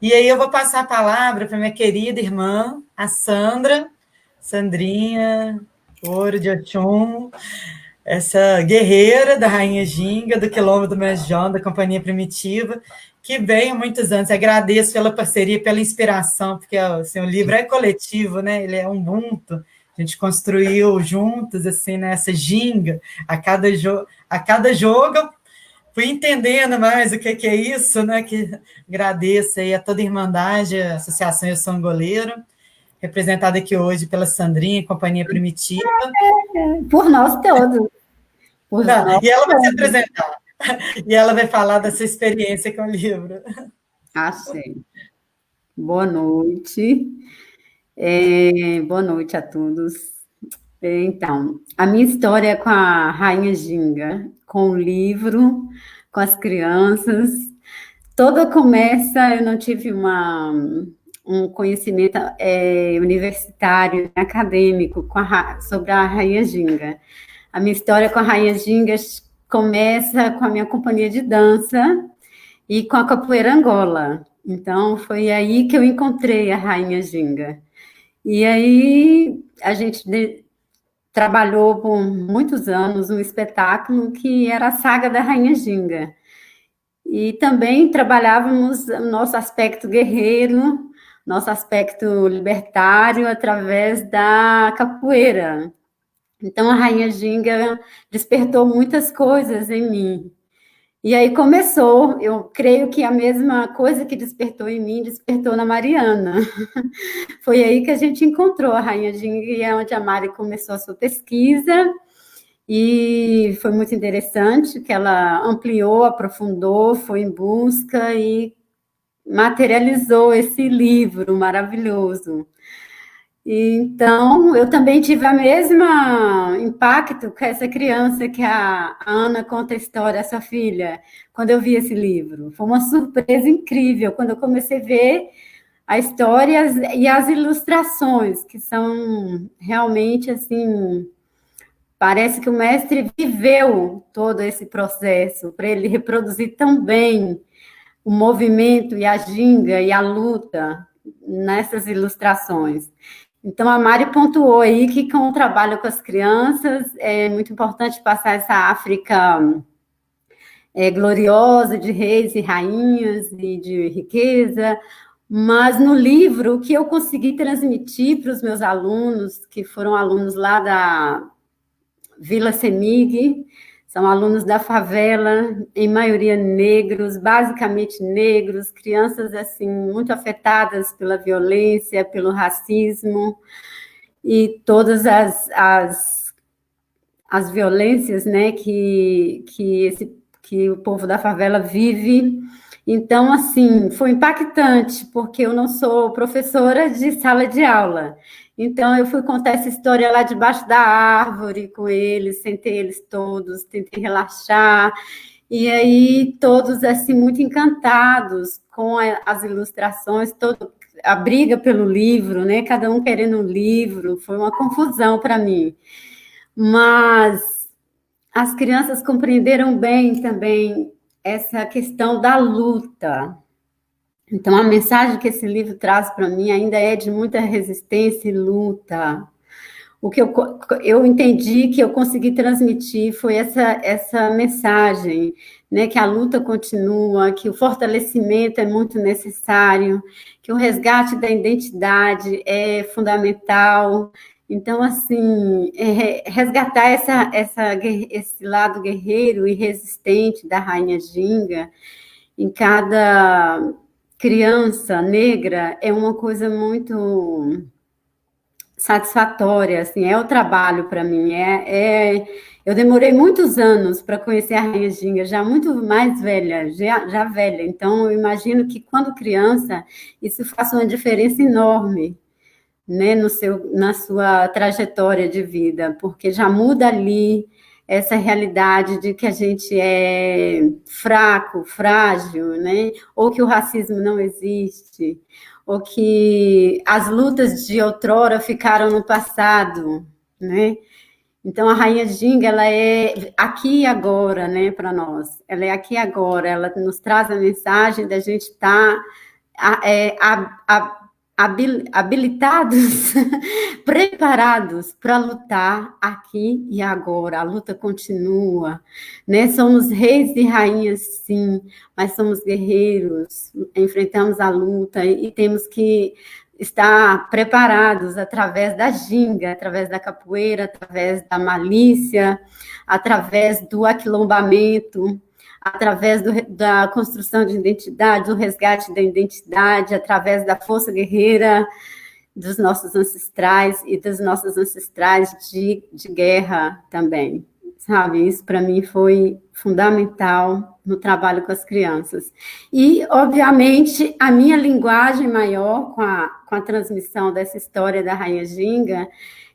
E aí eu vou passar a palavra para minha querida irmã, a Sandrinha, Ouro de Oxum, essa guerreira da Rainha Ginga, do Quilombo do Mestre João, da Companhia Primitiva, que vem há muitos anos. Agradeço pela parceria, pela inspiração, porque assim, o livro é coletivo, né? Ele é um ubuntu. A gente construiu juntos, assim, né, essa ginga. A cada jogo eu fui entendendo mais o que é isso, né? Que agradeço aí a toda a Irmandade, a Associação Eu Sou Angoleiro, representada aqui hoje pela Sandrinha, Companhia Primitiva. Por nós todos. E ela vai se apresentar. E ela vai falar da sua experiência com o livro. Ah, sim. Boa noite. Boa noite a todos. Então, a minha história com a Rainha Ginga, com o livro, com as crianças, toda começa, eu não tive um conhecimento universitário, acadêmico sobre a Rainha Ginga. A minha história com a Rainha Ginga começa com a minha companhia de dança e com a capoeira Angola. Então, foi aí que eu encontrei a Rainha Ginga. E aí, a gente trabalhou por muitos anos um espetáculo que era a Saga da Rainha Ginga. E também trabalhávamos o nosso aspecto guerreiro, nosso aspecto libertário, através da capoeira. Então, a Rainha Ginga despertou muitas coisas em mim. E aí começou, eu creio que a mesma coisa que despertou em mim, despertou na Mariana. Foi aí que a gente encontrou a Rainha Ginga, e é onde a Mari começou a sua pesquisa, e foi muito interessante que ela ampliou, aprofundou, foi em busca e materializou esse livro maravilhoso. Então, eu também tive o mesmo impacto com essa criança que a Ana conta a história, a sua filha, quando eu vi esse livro. Foi uma surpresa incrível, quando eu comecei a ver a história e as ilustrações, que são realmente, assim, parece que o mestre viveu todo esse processo, para ele reproduzir tão bem o movimento e a ginga e a luta nessas ilustrações. Então, a Mari pontuou aí que com o trabalho com as crianças é muito importante passar essa África gloriosa de reis e rainhas e de riqueza, mas no livro o que eu consegui transmitir para os meus alunos, que foram alunos lá da Vila Semig, são alunos da favela, em maioria negros, basicamente negros, crianças assim muito afetadas pela violência, pelo racismo e todas as violências, né, que o povo da favela vive. Então, assim, foi impactante, porque eu não sou professora de sala de aula. Então, eu fui contar essa história lá debaixo da árvore com eles, sentei eles todos, tentei relaxar, e aí todos, assim, muito encantados com as ilustrações, a briga pelo livro, né? Cada um querendo um livro, foi uma confusão para mim. Mas as crianças compreenderam bem também essa questão da luta. Então, a mensagem que esse livro traz para mim ainda é de muita resistência e luta. O que eu entendi que eu consegui transmitir foi essa mensagem, né, que a luta continua, que o fortalecimento é muito necessário, que o resgate da identidade é fundamental. Então, assim, resgatar esse lado guerreiro e resistente da Rainha Ginga em cada criança negra é uma coisa muito satisfatória, assim, é o trabalho para mim. Eu demorei muitos anos para conhecer a Rainha Ginga, já muito mais velha, já velha. Então, eu imagino que quando criança, isso faça uma diferença enorme, né, na sua trajetória de vida, porque já muda ali essa realidade de que a gente é fraco, frágil, né, ou que o racismo não existe, ou que as lutas de outrora ficaram no passado, né? Então, a Rainha Ginga, ela é aqui e agora, né, para nós. Ela é aqui e agora, ela nos traz a mensagem da gente estar habilitados, preparados para lutar aqui e agora. A luta continua, né? Somos reis e rainhas, sim, mas somos guerreiros, enfrentamos a luta e temos que estar preparados através da ginga, através da capoeira, através da malícia, através do aquilombamento, através da construção de identidade, do resgate da identidade, através da força guerreira dos nossos ancestrais e das nossas ancestrais de guerra também, sabe? Isso, para mim, foi fundamental no trabalho com as crianças. E, obviamente, a minha linguagem maior com a transmissão dessa história da Rainha Ginga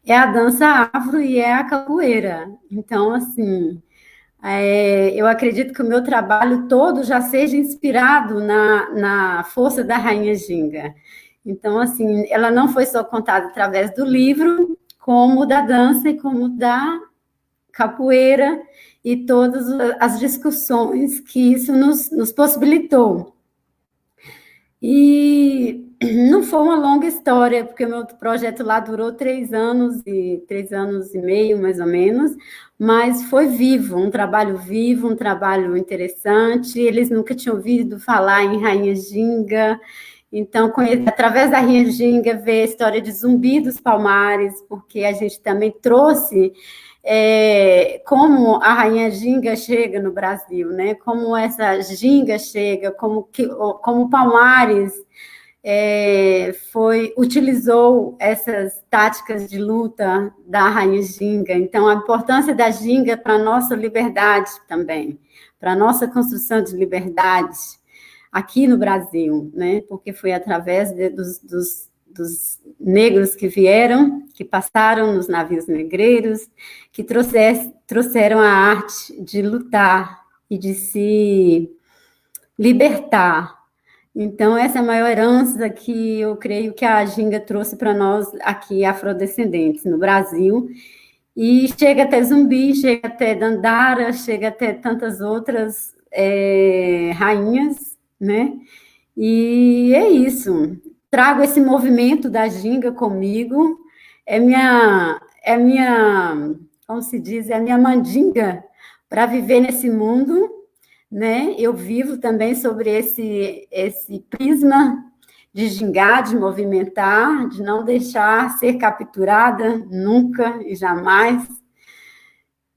é a dança afro e é a capoeira. Então, assim... eu acredito que o meu trabalho todo já seja inspirado na força da Rainha Ginga. Então, assim, ela não foi só contada através do livro, como da dança e como da capoeira e todas as discussões que isso nos possibilitou. E não foi uma longa história, porque o meu projeto lá durou 3 anos e meio, mais ou menos, mas foi vivo, um trabalho interessante. Eles nunca tinham ouvido falar em Rainha Ginga, então, através da Rainha Ginga, ver a história de Zumbi dos Palmares, porque a gente também trouxe como a Rainha Ginga chega no Brasil, né? Como essa Ginga chega, como Palmares utilizou essas táticas de luta da Rainha Ginga. Então, a importância da Ginga para a nossa liberdade também, para a nossa construção de liberdade aqui no Brasil, né? Porque foi através dos negros que vieram, que passaram nos navios negreiros, que trouxeram a arte de lutar e de se libertar. Então, essa é a maior herança que eu creio que a Ginga trouxe para nós aqui, afrodescendentes, no Brasil. E chega até Zumbi, chega até Dandara, chega até tantas outras rainhas, né? E é isso. trago esse movimento da ginga comigo, como se diz, é a minha mandinga para viver nesse mundo, né? Eu vivo também sobre esse prisma de gingar, de movimentar, de não deixar ser capturada nunca e jamais.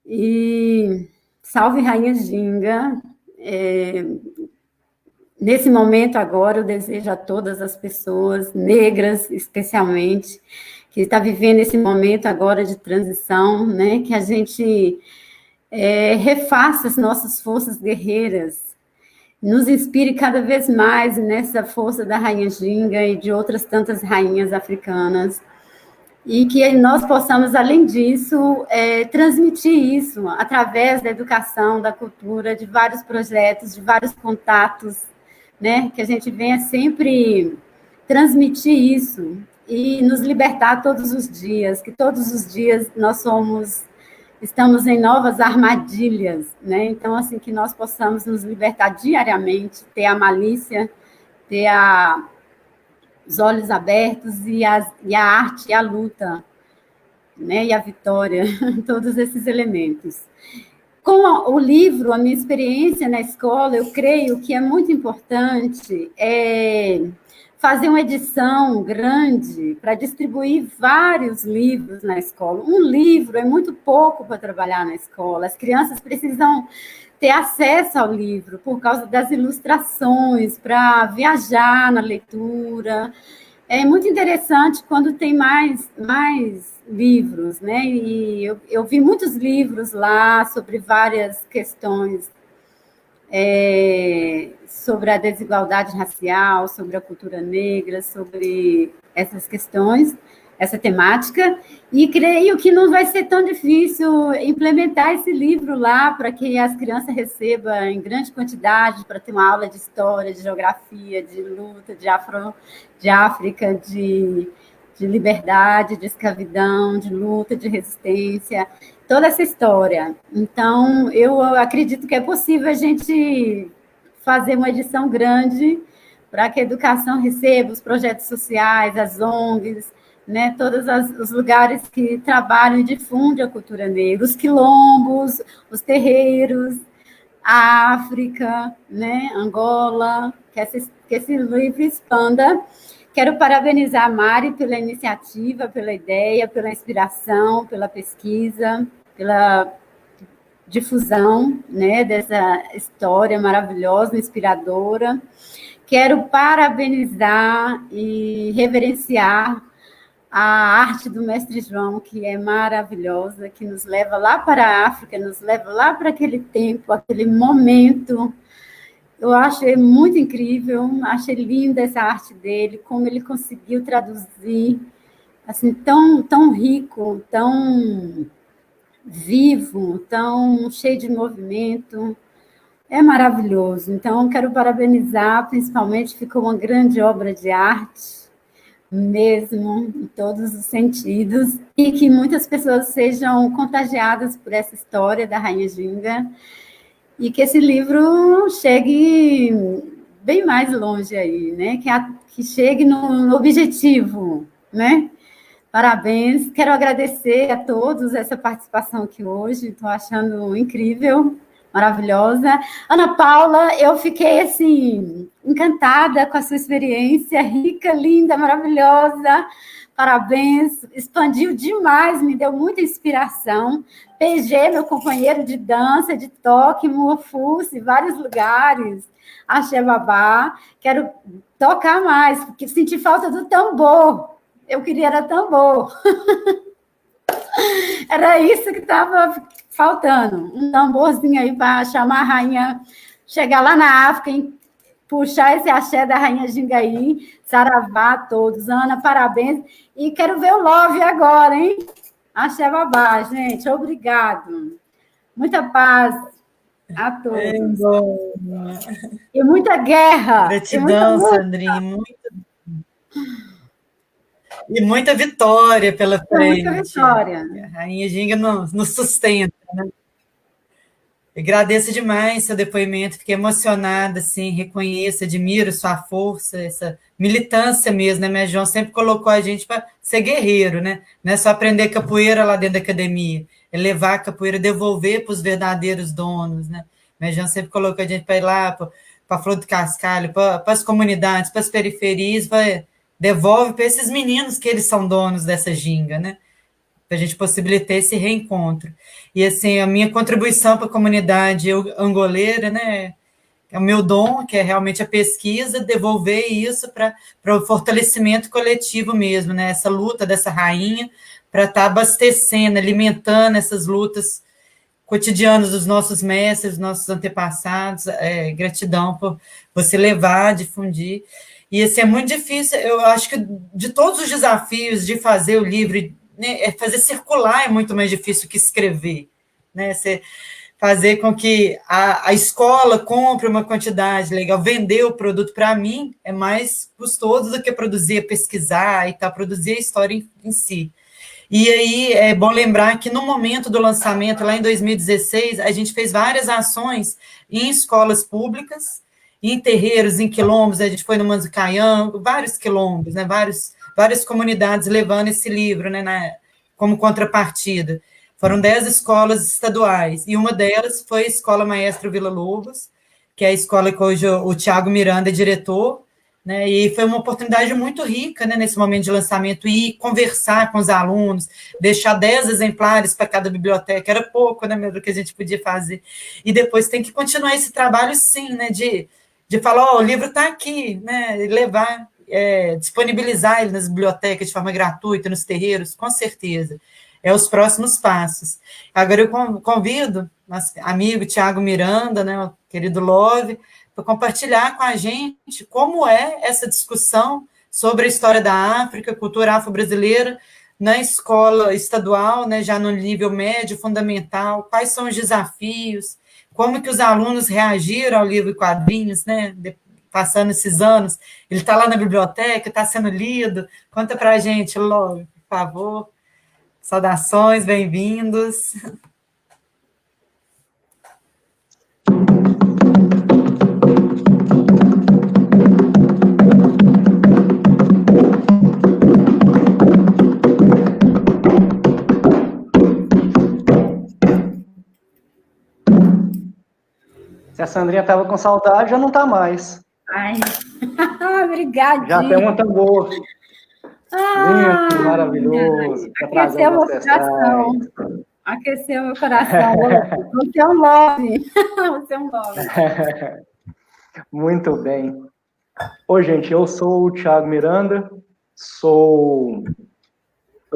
E salve Rainha Ginga. Nesse momento agora, eu desejo a todas as pessoas, negras especialmente, que está vivendo esse momento agora de transição, né, que a gente refaça as nossas forças guerreiras, nos inspire cada vez mais nessa força da Rainha Ginga e de outras tantas rainhas africanas, e que nós possamos, além disso, transmitir isso através da educação, da cultura, de vários projetos, de vários contatos, né? Que a gente venha sempre transmitir isso e nos libertar todos os dias, que todos os dias estamos em novas armadilhas, né? Então, assim, que nós possamos nos libertar diariamente, ter a malícia, ter os olhos abertos e a arte e a luta, né? E a vitória, todos esses elementos. Com o livro, a minha experiência na escola, eu creio que é muito importante fazer uma edição grande para distribuir vários livros na escola. Um livro é muito pouco para trabalhar na escola. As crianças precisam ter acesso ao livro por causa das ilustrações, para viajar na leitura. É muito interessante quando tem mais livros, né? E eu vi muitos livros lá sobre várias questões, sobre a desigualdade racial, sobre a cultura negra, sobre essas questões, essa temática, e creio que não vai ser tão difícil implementar esse livro lá para que as crianças recebam em grande quantidade, para ter uma aula de história, de geografia, de luta, de África, de liberdade, de escravidão, de luta, de resistência, toda essa história. Então, eu acredito que é possível a gente fazer uma edição grande para que a educação receba os projetos sociais, as ONGs, né, todos os lugares que trabalham e difundem a cultura negra, os quilombos, os terreiros, a África, né, Angola, que esse livro expanda. Quero parabenizar a Mari pela iniciativa, pela ideia, pela inspiração, pela pesquisa, pela difusão, né, dessa história maravilhosa, inspiradora. Quero parabenizar e reverenciar a arte do Mestre João, que é maravilhosa, que nos leva lá para a África, nos leva lá para aquele tempo, aquele momento. Eu achei muito incrível, achei linda essa arte dele, como ele conseguiu traduzir, assim, tão rico, tão vivo, tão cheio de movimento. É maravilhoso. Então, quero parabenizar, principalmente, ficou uma grande obra de arte, mesmo, em todos os sentidos, e que muitas pessoas sejam contagiadas por essa história da Rainha Ginga, e que esse livro chegue bem mais longe aí, né? Que chegue no objetivo, né? Parabéns. Quero agradecer a todos essa participação aqui hoje. Estou achando incrível, maravilhosa. Ana Paula, eu fiquei, assim, encantada com a sua experiência, rica, linda, maravilhosa. Parabéns, expandiu demais, me deu muita inspiração. PG, meu companheiro de dança, de toque, Mofus, em vários lugares. Axé Babá. Quero tocar mais, porque senti falta do tambor. Eu queria era tambor. Era isso que estava faltando. Um tamborzinho aí para chamar a rainha, chegar lá na África e puxar esse axé da Rainha Gingaí. Saravá a todos. Ana, parabéns. E quero ver o Love agora, hein? Axé Babá, gente. Obrigado. Muita paz a todos. E muita guerra. Gratidão, Sandrinha. E muita vitória pela frente. Muita vitória. A Rainha Ginga nos sustenta, né? Agradeço demais seu depoimento, fiquei emocionada, assim, reconheço, admiro sua força, essa militância mesmo, né? Minha João sempre colocou a gente para ser guerreiro, né? Não é só aprender capoeira lá dentro da academia, é levar a capoeira, devolver para os verdadeiros donos, né? Minha João sempre colocou a gente para ir lá para a Flor do Cascalho, para as comunidades, para as periferias, devolve para esses meninos que eles são donos dessa ginga, né? Para a gente possibilitar esse reencontro. E, assim, a minha contribuição para a comunidade angoleira, né, é o meu dom, que é realmente a pesquisa, devolver isso para o fortalecimento coletivo mesmo, né, essa luta dessa rainha, para estar abastecendo, alimentando essas lutas cotidianas dos nossos mestres, dos nossos antepassados. Gratidão por você levar, difundir. E, assim, é muito difícil, eu acho que de todos os desafios de fazer o livro, né, fazer circular é muito mais difícil que escrever, né? Você fazer com que a escola compre uma quantidade legal, vender o produto para mim é mais custoso do que produzir, pesquisar e tal, produzir a história em si. E aí é bom lembrar que no momento do lançamento, lá em 2016, a gente fez várias ações em escolas públicas, em terreiros, em quilombos, a gente foi no Manzucaião, vários quilombos, né, várias comunidades levando esse livro, né, como contrapartida. Foram 10 escolas estaduais, e uma delas foi a Escola Maestro Vila Lobos, que é a escola que hoje o Tiago Miranda é diretor, né, e foi uma oportunidade muito rica, né, nesse momento de lançamento, ir conversar com os alunos, deixar 10 exemplares para cada biblioteca, era pouco, né, mesmo, que a gente podia fazer. E depois tem que continuar esse trabalho, sim, né, de falar, o livro está aqui, né, levar, disponibilizar ele nas bibliotecas de forma gratuita, nos terreiros, com certeza. Os próximos passos. Agora eu convido nosso amigo Tiago Miranda, né, o querido Love, para compartilhar com a gente como é essa discussão sobre a história da África, cultura afro-brasileira, na escola estadual, né, já no nível médio, fundamental, quais são os desafios, como que os alunos reagiram ao livro e quadrinhos, né, passando esses anos. Ele está lá na biblioteca, está sendo lido. Conta para a gente, Love, por favor. Saudações, bem-vindos. Se a Sandrinha estava com saudade, já não está mais. Ai, obrigada. Já tem um tambor. Lindo, maravilhoso. Aqueceu meu coração. Aqueceu meu coração. Você é um love. Você é um love. Muito bem. Oi, gente, eu sou o Tiago Miranda. Eu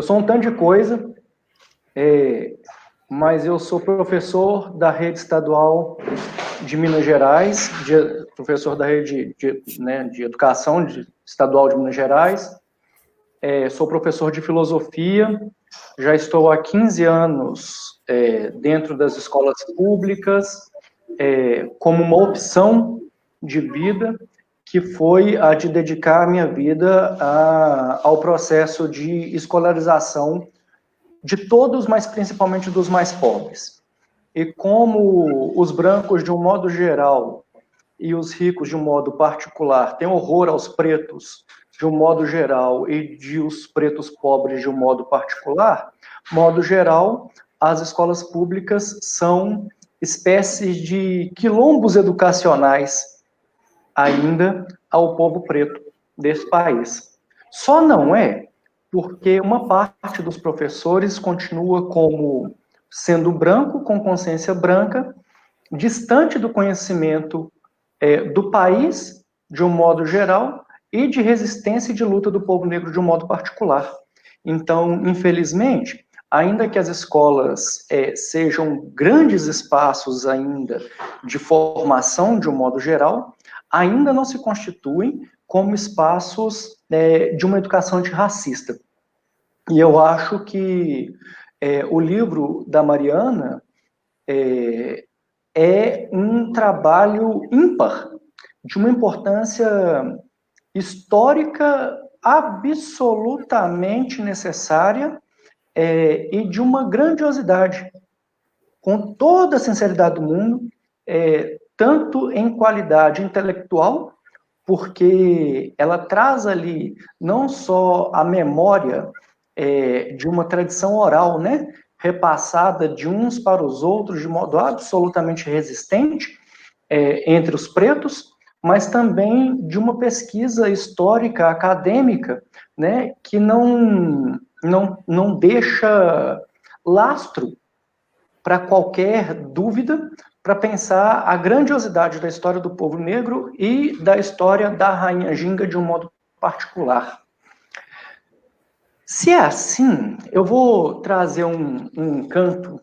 sou um tanto de coisa, mas eu sou professor da rede estadual de Minas Gerais, professor da rede de educação estadual de Minas Gerais. Sou professor de filosofia, já estou há 15 anos dentro das escolas públicas, como uma opção de vida, que foi a de dedicar a minha vida ao processo de escolarização de todos, mas principalmente dos mais pobres. E como os brancos, de um modo geral, e os ricos, de um modo particular, têm horror aos pretos, de um modo geral, e de os pretos pobres, de um modo particular, modo geral, as escolas públicas são espécies de quilombos educacionais ainda ao povo preto desse país. Só não é porque uma parte dos professores continua como sendo branco, com consciência branca, distante do conhecimento do país, de um modo geral, e de resistência e de luta do povo negro de um modo particular. Então, infelizmente, ainda que as escolas sejam grandes espaços ainda de formação de um modo geral, ainda não se constituem como espaços de uma educação antirracista. E eu acho que o livro da Mariana é um trabalho ímpar, de uma importância histórica absolutamente necessária e de uma grandiosidade. com toda a sinceridade do mundo, tanto em qualidade intelectual, porque ela traz ali não só a memória de uma tradição oral, né, repassada de uns para os outros de modo absolutamente resistente entre os pretos, mas também de uma pesquisa histórica, acadêmica, né, que não deixa lastro para qualquer dúvida, para pensar a grandiosidade da história do povo negro e da história da Rainha Ginga de um modo particular. Se é assim, eu vou trazer um canto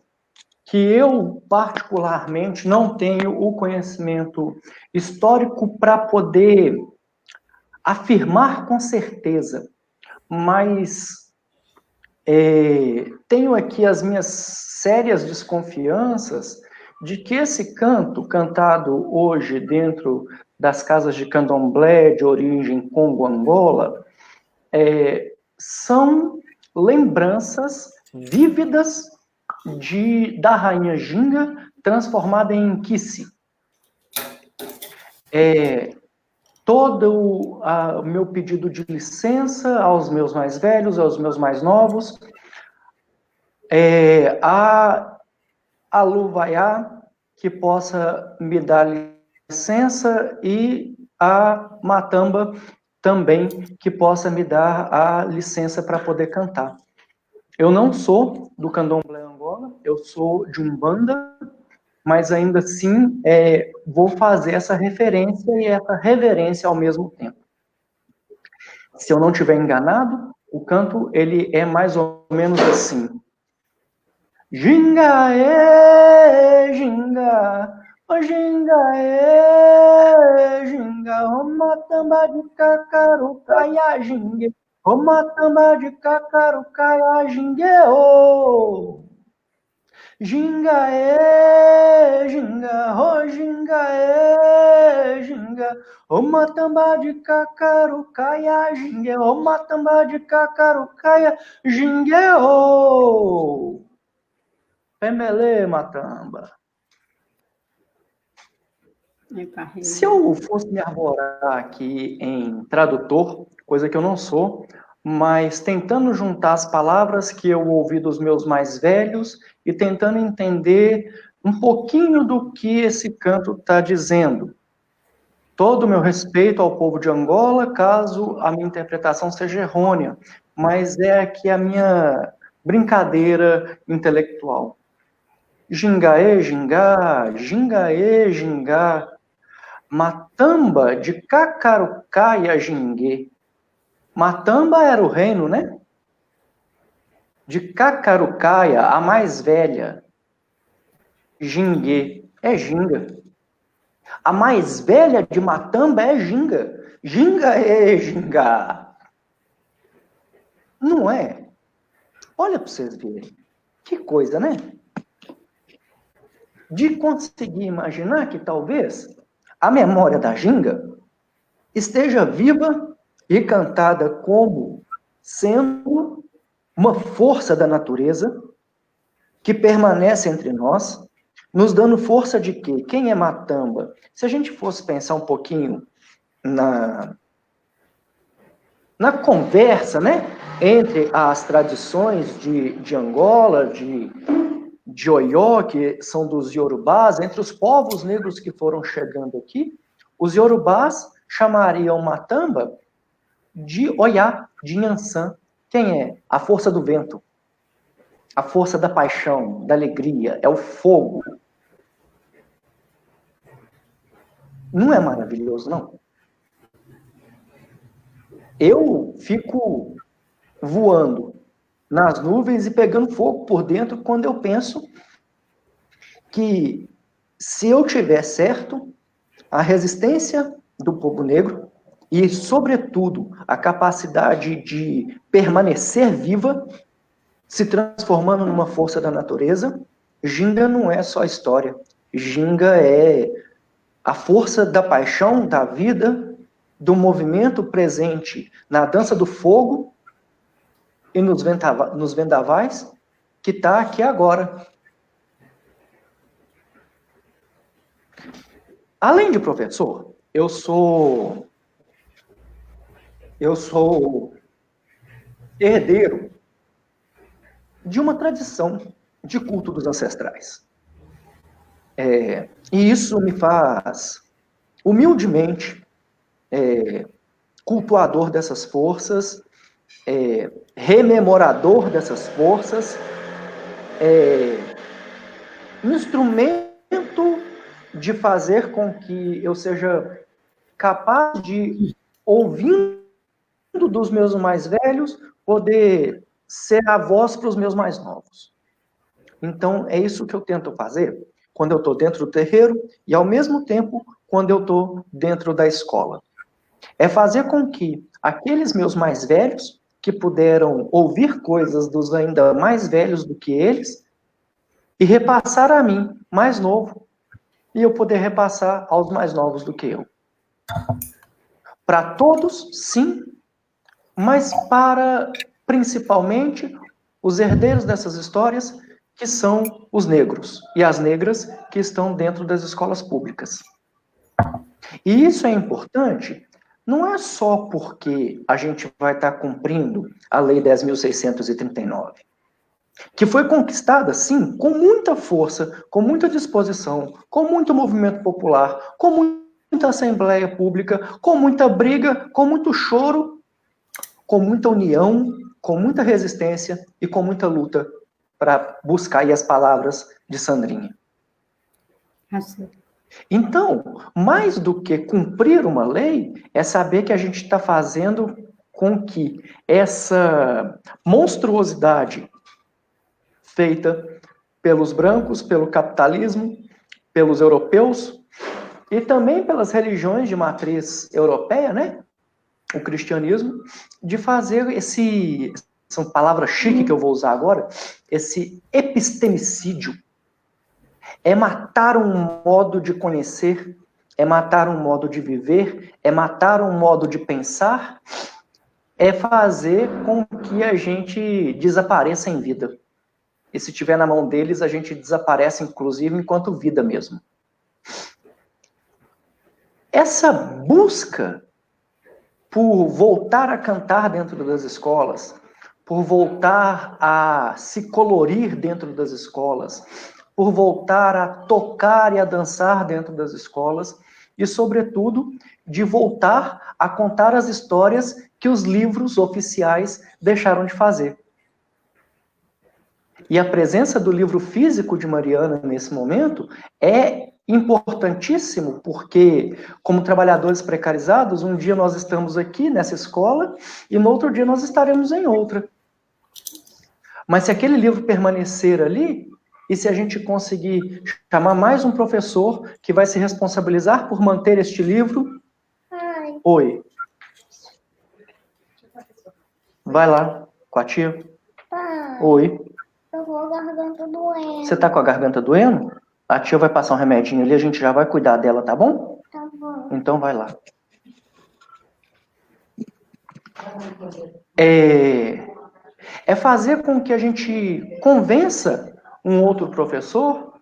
que eu, particularmente, não tenho o conhecimento histórico para poder afirmar com certeza, mas tenho aqui as minhas sérias desconfianças de que esse canto, cantado hoje dentro das casas de candomblé de origem Congo-Angola, são lembranças vívidas da Rainha Ginga transformada em Kissi. Todo o meu pedido de licença aos meus mais velhos, aos meus mais novos, a Luvaiá, que possa me dar licença, e a Matamba também, que possa me dar a licença para poder cantar. Eu não sou do Candomblé Angola, eu sou de Umbanda, mas ainda assim vou fazer essa referência e essa reverência ao mesmo tempo. Se eu não estiver enganado, o canto ele é mais ou menos assim. Ginga, ginga, o ginga, ginga, o matamba de cacarucaia, ginga, o matamba de cacarucaia, ginga, oh. Ginga, ginga, oh, ginga, ginga, o matamba de cacarucaia, ginga, o matamba de cacarucaia, ginga, oh. Pemele, matamba. Se eu fosse me arvorar aqui em tradutor, coisa que eu não sou, mas tentando juntar as palavras que eu ouvi dos meus mais velhos e tentando entender um pouquinho do que esse canto está dizendo. Todo o meu respeito ao povo de Angola, caso a minha interpretação seja errônea, mas é aqui a minha brincadeira intelectual. Gingaê, gingá, gingaê, gingá, matamba de cacarucaia, gingue. Matamba era o reino, né? De Cacarucaia, a mais velha. Gingue é Ginga. A mais velha de Matamba é Ginga. Ginga é Ginga. Não é? Olha para vocês verem. Que coisa, né? De conseguir imaginar que talvez a memória da Ginga esteja viva e cantada como sendo uma força da natureza que permanece entre nós, nos dando força de quê? Quem é Matamba? Se a gente fosse pensar um pouquinho na conversa, né, entre as tradições de Angola, de Oió, que são dos Yorubás, entre os povos negros que foram chegando aqui, os Yorubás chamariam Matamba de Oiá, de Nhançã. Quem é? A força do vento. A força da paixão, da alegria, é o fogo. Não é maravilhoso, não? Eu fico voando nas nuvens e pegando fogo por dentro quando eu penso que, se eu tiver certo, a resistência do povo negro e, sobretudo, a capacidade de permanecer viva, se transformando numa força da natureza, Ginga não é só história. Ginga é a força da paixão, da vida, do movimento presente na dança do fogo e nos vendavais, que está aqui agora. Além de professor, eu sou herdeiro de uma tradição de culto dos ancestrais. E isso me faz, humildemente, cultuador dessas forças, rememorador dessas forças, instrumento de fazer com que eu seja capaz de, ouvindo dos meus mais velhos, poder ser a voz para os meus mais novos. Então, é isso que eu tento fazer quando eu estou dentro do terreiro e, ao mesmo tempo, quando eu estou dentro da escola. É fazer com que aqueles meus mais velhos, que puderam ouvir coisas dos ainda mais velhos do que eles, e repassar a mim, mais novo, e eu poder repassar aos mais novos do que eu. Para todos, sim, mas para, principalmente, os herdeiros dessas histórias, que são os negros e as negras que estão dentro das escolas públicas. E isso é importante, não é só porque a gente vai estar cumprindo a Lei 10.639, que foi conquistada, sim, com muita força, com muita disposição, com muito movimento popular, com muita assembleia pública, com muita briga, com muito choro, com muita união, com muita resistência e com muita luta para buscar aí as palavras de Sandrinha. Então, mais do que cumprir uma lei, é saber que a gente está fazendo com que essa monstruosidade feita pelos brancos, pelo capitalismo, pelos europeus e também pelas religiões de matriz europeia, né? O cristianismo, de fazer essa palavra chique que eu vou usar agora, esse epistemicídio. É matar um modo de conhecer, é matar um modo de viver, é matar um modo de pensar, é fazer com que a gente desapareça em vida. E se tiver na mão deles, a gente desaparece, inclusive, enquanto vida mesmo. Essa busca por voltar a cantar dentro das escolas, por voltar a se colorir dentro das escolas, por voltar a tocar e a dançar dentro das escolas, e, sobretudo, de voltar a contar as histórias que os livros oficiais deixaram de fazer. E a presença do livro físico de Mariana nesse momento é importantíssimo, porque, como trabalhadores precarizados, um dia nós estamos aqui nessa escola e no outro dia nós estaremos em outra. Mas se aquele livro permanecer ali, e se a gente conseguir chamar mais um professor que vai se responsabilizar por manter este livro... Oi. Vai lá, com a tia. Oi. Eu vou com a garganta doendo. Você tá com a garganta doendo? A tia vai passar um remedinho ali, a gente já vai cuidar dela, tá bom? Tá bom. Então vai lá. É fazer com que a gente convença um outro professor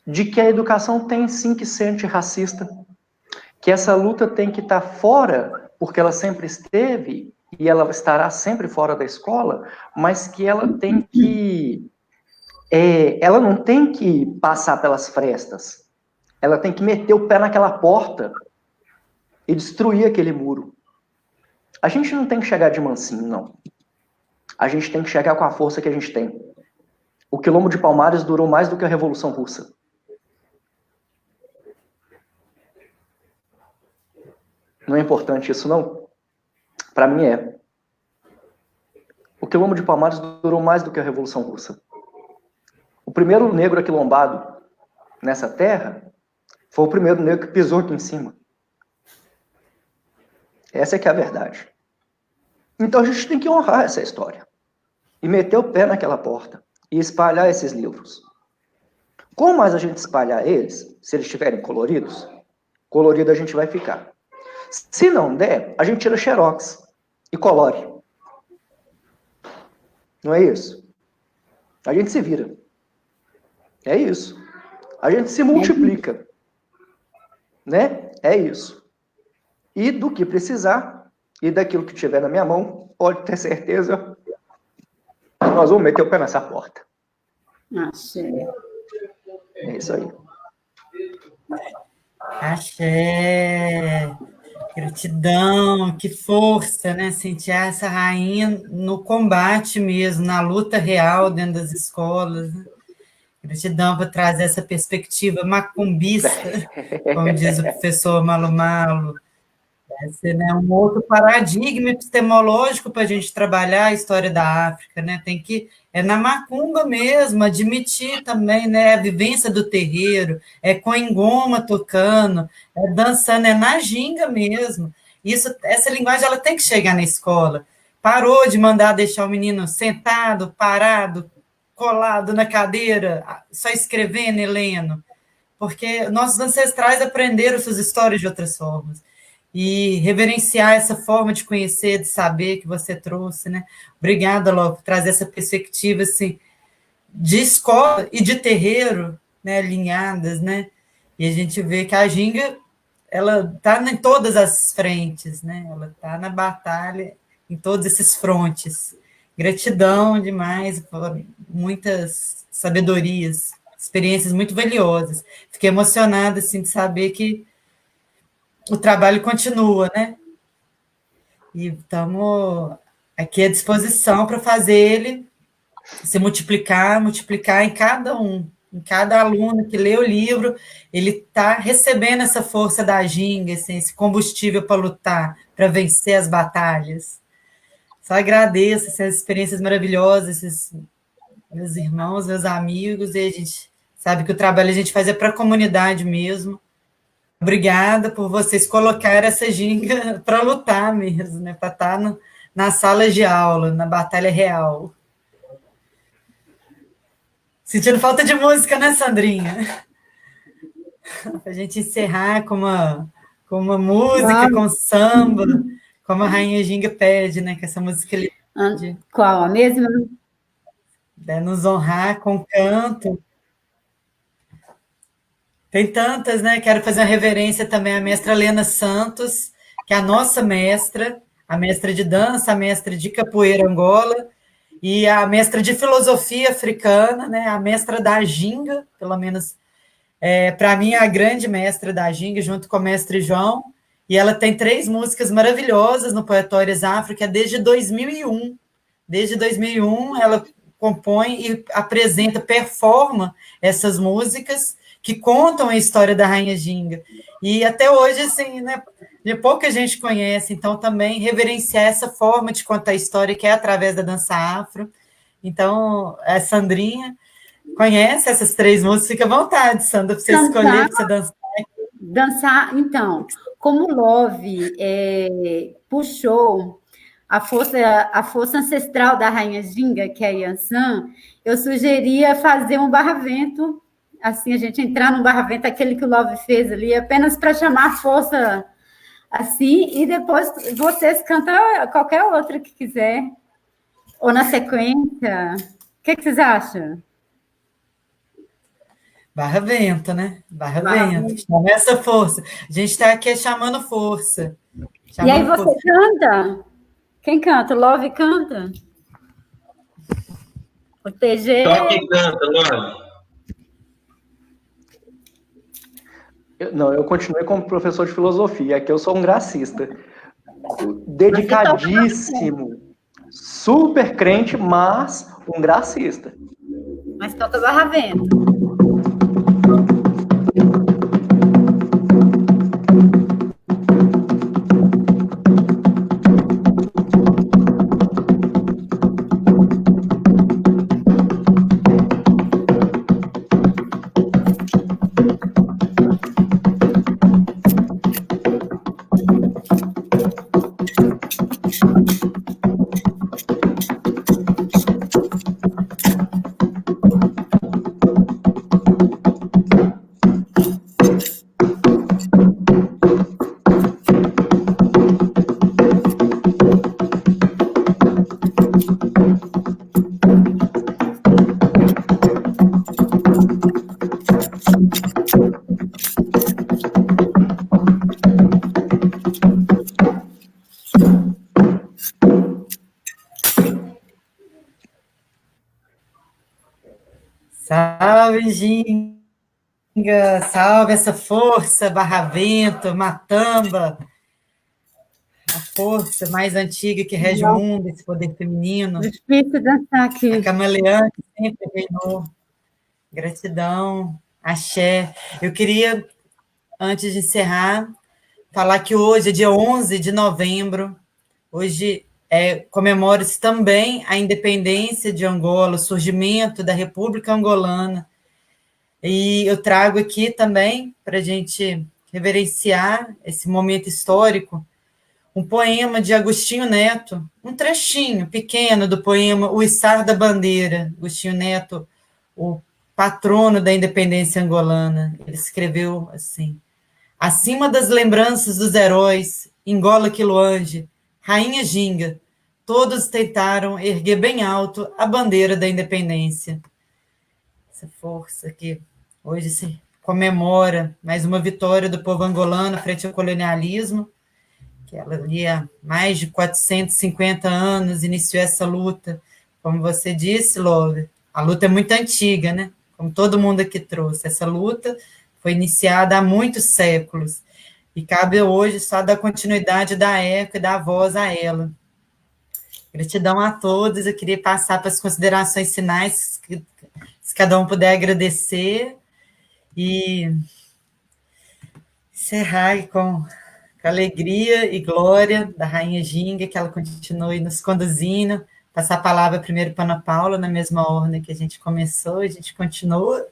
de que a educação tem sim que ser antirracista, que essa luta tem que estar fora, porque ela sempre esteve, e ela estará sempre fora da escola, mas que ela tem que... ela não tem que passar pelas frestas, ela tem que meter o pé naquela porta e destruir aquele muro. A gente não tem que chegar de mansinho, não. A gente tem que chegar com a força que a gente tem. O Quilombo de Palmares durou mais do que a Revolução Russa. Não é importante isso, não? Para mim é. O Quilombo de Palmares durou mais do que a Revolução Russa. O primeiro negro aquilombado nessa terra foi o primeiro negro que pisou aqui em cima. Essa é que é a verdade. Então a gente tem que honrar essa história. E meter o pé naquela porta. E espalhar esses livros. Quanto mais a gente espalhar eles, se eles estiverem coloridos, colorido a gente vai ficar. Se não der, a gente tira xerox e colore. Não é isso? A gente se vira. É isso. A gente se multiplica, né? É isso. E do que precisar, e daquilo que tiver na minha mão, pode ter certeza, nós vamos meter o pé nessa porta. Achei. É isso aí. Axé, gratidão, que força, né? Sentir essa rainha no combate mesmo, na luta real dentro das escolas, né? Gratidão por trazer essa perspectiva macumbista, como diz o professor Malo Malo. Esse, né, um outro paradigma epistemológico para a gente trabalhar a história da África, né? Tem que na macumba mesmo, admitir também, né, a vivência do terreiro, com engoma tocando, dançando, na ginga mesmo. Isso, essa linguagem ela tem que chegar na escola. Parou de mandar deixar o menino sentado, parado, colado na cadeira, só escrevendo e lendo, porque nossos ancestrais aprenderam suas histórias de outras formas. E reverenciar essa forma de conhecer, de saber que você trouxe, né? Obrigada, Ló, por trazer essa perspectiva, assim, de escola e de terreiro, né, alinhadas, né? E a gente vê que a ginga, ela está em todas as frentes, né? Ela está na batalha, em todos esses frontes. Gratidão demais por muitas sabedorias, experiências muito valiosas. Fiquei emocionada, assim, de saber que o trabalho continua, né? E estamos aqui à disposição para fazer ele se multiplicar em cada um, em cada aluno que lê o livro, ele está recebendo essa força da ginga, assim, esse combustível para lutar, para vencer as batalhas. Só agradeço essas experiências maravilhosas, esses meus irmãos, meus amigos, e a gente sabe que o trabalho a gente faz para a comunidade mesmo. Obrigada por vocês colocarem essa ginga para lutar mesmo, né? Para estar na sala de aula, na batalha real. Sentindo falta de música, né, Sandrinha? Para a gente encerrar com uma música, com samba, como a Rainha Ginga pede, né? Que essa música ele pede. Qual? A mesma? Nos honrar com canto. Tem tantas, né? Quero fazer uma reverência também à mestra Lena Santos, que é a nossa mestra, a mestra de dança, a mestra de capoeira Angola, e a mestra de filosofia africana, né? A mestra da ginga, pelo menos para mim, é a grande mestra da ginga, junto com o mestre João, e ela tem 3 músicas maravilhosas no Poetórias Afro, que é desde 2001. Desde 2001, ela compõe e apresenta, performa essas músicas que contam a história da Rainha Ginga. E até hoje, assim, né, pouca gente conhece, então também reverenciar essa forma de contar a história, que é através da dança afro. Então, a Sandrinha conhece essas 3 músicas, fica à vontade, Sandra, para você escolher, para você dançar. Dançar, então, como o Love puxou a força ancestral da Rainha Ginga, que é a Yansan, eu sugeria fazer um barravento, assim, a gente entrar no barravento, aquele que o Love fez ali, apenas para chamar a força assim, e depois vocês cantam qualquer outra que quiser, ou na sequência. O que vocês acham? Barravento, né? Barravento. Chama essa força. A gente está aqui chamando força. E aí você canta? Quem canta? O Love canta? O TG? Quem canta, Love? Eu continuei como professor de filosofia, aqui eu sou um gracista. Dedicadíssimo, super crente, mas um gracista. Mas toca barravento. Salve, Ginga! Salve essa força, Barravento, Matamba, a força mais antiga que rege o mundo, esse poder feminino. Difícil dançar aqui. A camaleã que sempre reinou. Gratidão, axé. Eu queria, antes de encerrar, falar que hoje é dia 11 de novembro, hoje comemora-se também a independência de Angola, o surgimento da República Angolana. E eu trago aqui também, para a gente reverenciar esse momento histórico, um poema de Agostinho Neto, um trechinho pequeno do poema O Içar da Bandeira. Agostinho Neto, o patrono da independência angolana, ele escreveu assim: acima das lembranças dos heróis, Angola Quiloange, Rainha Ginga, todos tentaram erguer bem alto a bandeira da independência. Essa força que hoje se comemora mais uma vitória do povo angolano frente ao colonialismo, que ela ali há mais de 450 anos iniciou essa luta. Como você disse, Love, a luta é muito antiga, né? Como todo mundo aqui trouxe. Essa luta foi iniciada há muitos séculos e cabe hoje só dar continuidade, dar eco e dar voz a ela. Gratidão a todos. Eu queria passar para as considerações finais, se cada um puder agradecer, e encerrar com alegria e glória da Rainha Ginga, que ela continue nos conduzindo. Passar a palavra primeiro para a Ana Paula, na mesma ordem que a gente começou, a gente continua.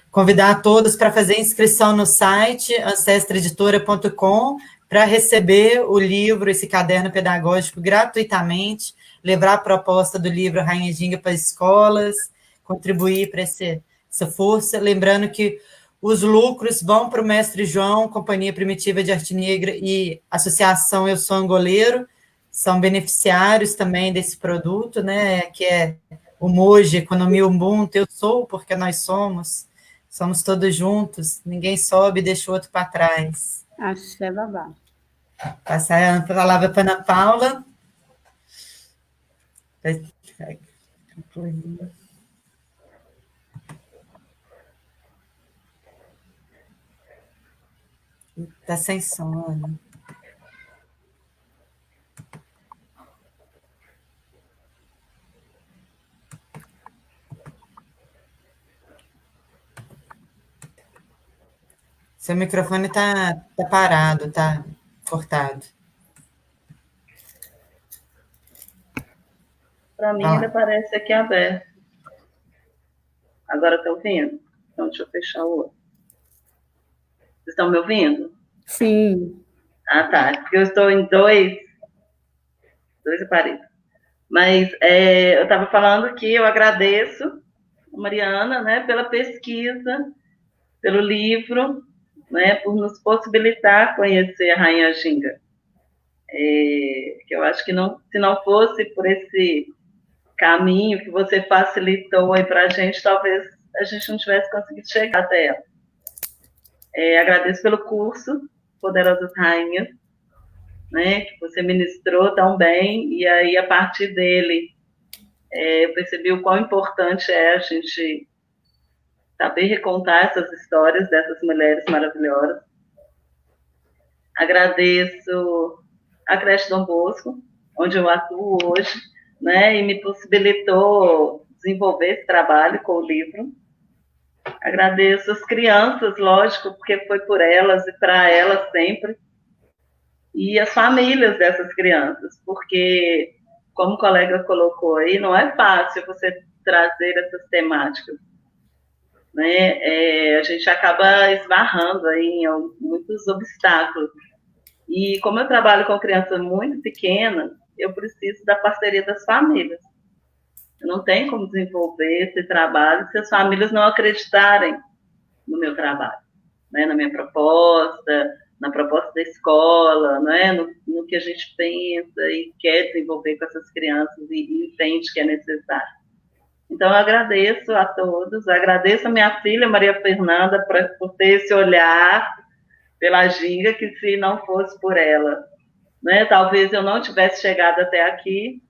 Convidar a todos para fazer inscrição no site ancestraeditora.com para receber o livro, esse caderno pedagógico, gratuitamente, levar a proposta do livro Rainha Ginga para escolas, contribuir para essa força. Lembrando que os lucros vão para o Mestre João, Companhia Primitiva de Arte Negra e Associação Eu Sou Angoleiro, são beneficiários também desse produto, né, que é o Moji, Economia Ubuntu, eu sou porque nós somos todos juntos, ninguém sobe e deixa o outro para trás. Axé, babá. Passar a palavra para a Ana Paula. Está sem sono. Seu microfone está parado, está cortado. Para mim, ainda parece aqui aberto. Agora está ouvindo? Então, deixa eu fechar o outro. Vocês estão me ouvindo? Sim. Ah, tá. Porque eu estou em dois aparelhos. Mas eu estava falando que eu agradeço a Mariana, né, pela pesquisa, pelo livro, né, por nos possibilitar conhecer a Rainha Ginga. Que eu acho que se não fosse por esse caminho que você facilitou aí para a gente, talvez a gente não tivesse conseguido chegar até ela. Agradeço pelo curso Poderosas Rainhas, né, que você ministrou tão bem, e aí a partir dele eu percebi o quão importante é a gente saber recontar essas histórias dessas mulheres maravilhosas. Agradeço a creche Dom Bosco, onde eu atuo hoje, né, e me possibilitou desenvolver esse trabalho com o livro. Agradeço as crianças, lógico, porque foi por elas e para elas sempre, e as famílias dessas crianças, porque, como o colega colocou aí, não é fácil você trazer essas temáticas, né? A gente acaba esbarrando aí em muitos obstáculos. E como eu trabalho com crianças muito pequenas, eu preciso da parceria das famílias. Eu não tenho como desenvolver esse trabalho se as famílias não acreditarem no meu trabalho, né? Na minha proposta, na proposta da escola, né? no que a gente pensa e quer desenvolver com essas crianças e entende que é necessário. Então, eu agradeço a todos, agradeço a minha filha, Maria Fernanda, por ter esse olhar pela Ginga, que se não fosse por ela, né, talvez eu não tivesse chegado até aqui,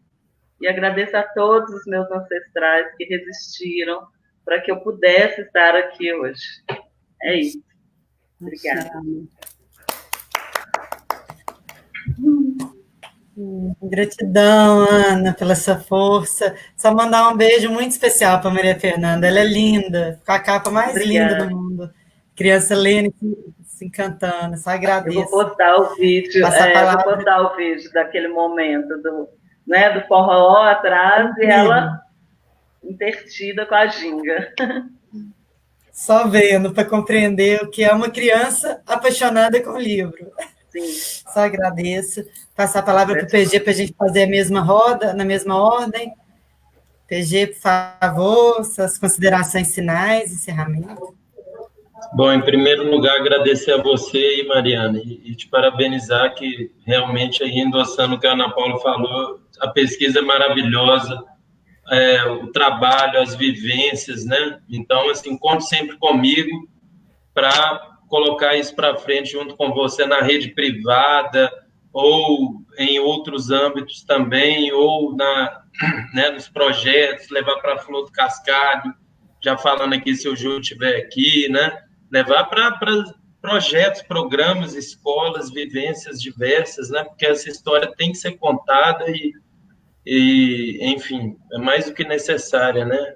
e agradeço a todos os meus ancestrais que resistiram, para que eu pudesse estar aqui hoje. É isso. Obrigada. Gratidão, Ana, pela sua força. Só mandar um beijo muito especial para Maria Fernanda. Ela é linda, com a capa mais linda do mundo. Criança lendo e se encantando. Só agradeço. Eu vou postar o vídeo, vou postar o vídeo daquele momento do forró atrás e ela intertida com a ginga. Só vendo para compreender o que é uma criança apaixonada com o livro. Sim. Só agradeço. Passar a palavra para o PG para a gente fazer a mesma roda, na mesma ordem. PG, por favor, suas considerações finais, encerramento. Bom, em primeiro lugar, agradecer a você e Mariana, e te parabenizar que realmente, aí, endossando o que a Ana Paula falou, a pesquisa é maravilhosa, o trabalho, as vivências, né? Então, assim, conte sempre comigo para colocar isso para frente junto com você na rede privada ou em outros âmbitos também, ou nos projetos, levar para a Flor do Cascalho, já falando aqui, se o Júlio estiver aqui, né? Levar para projetos, programas, escolas, vivências diversas, né? Porque essa história tem que ser contada e enfim, é mais do que necessária, né?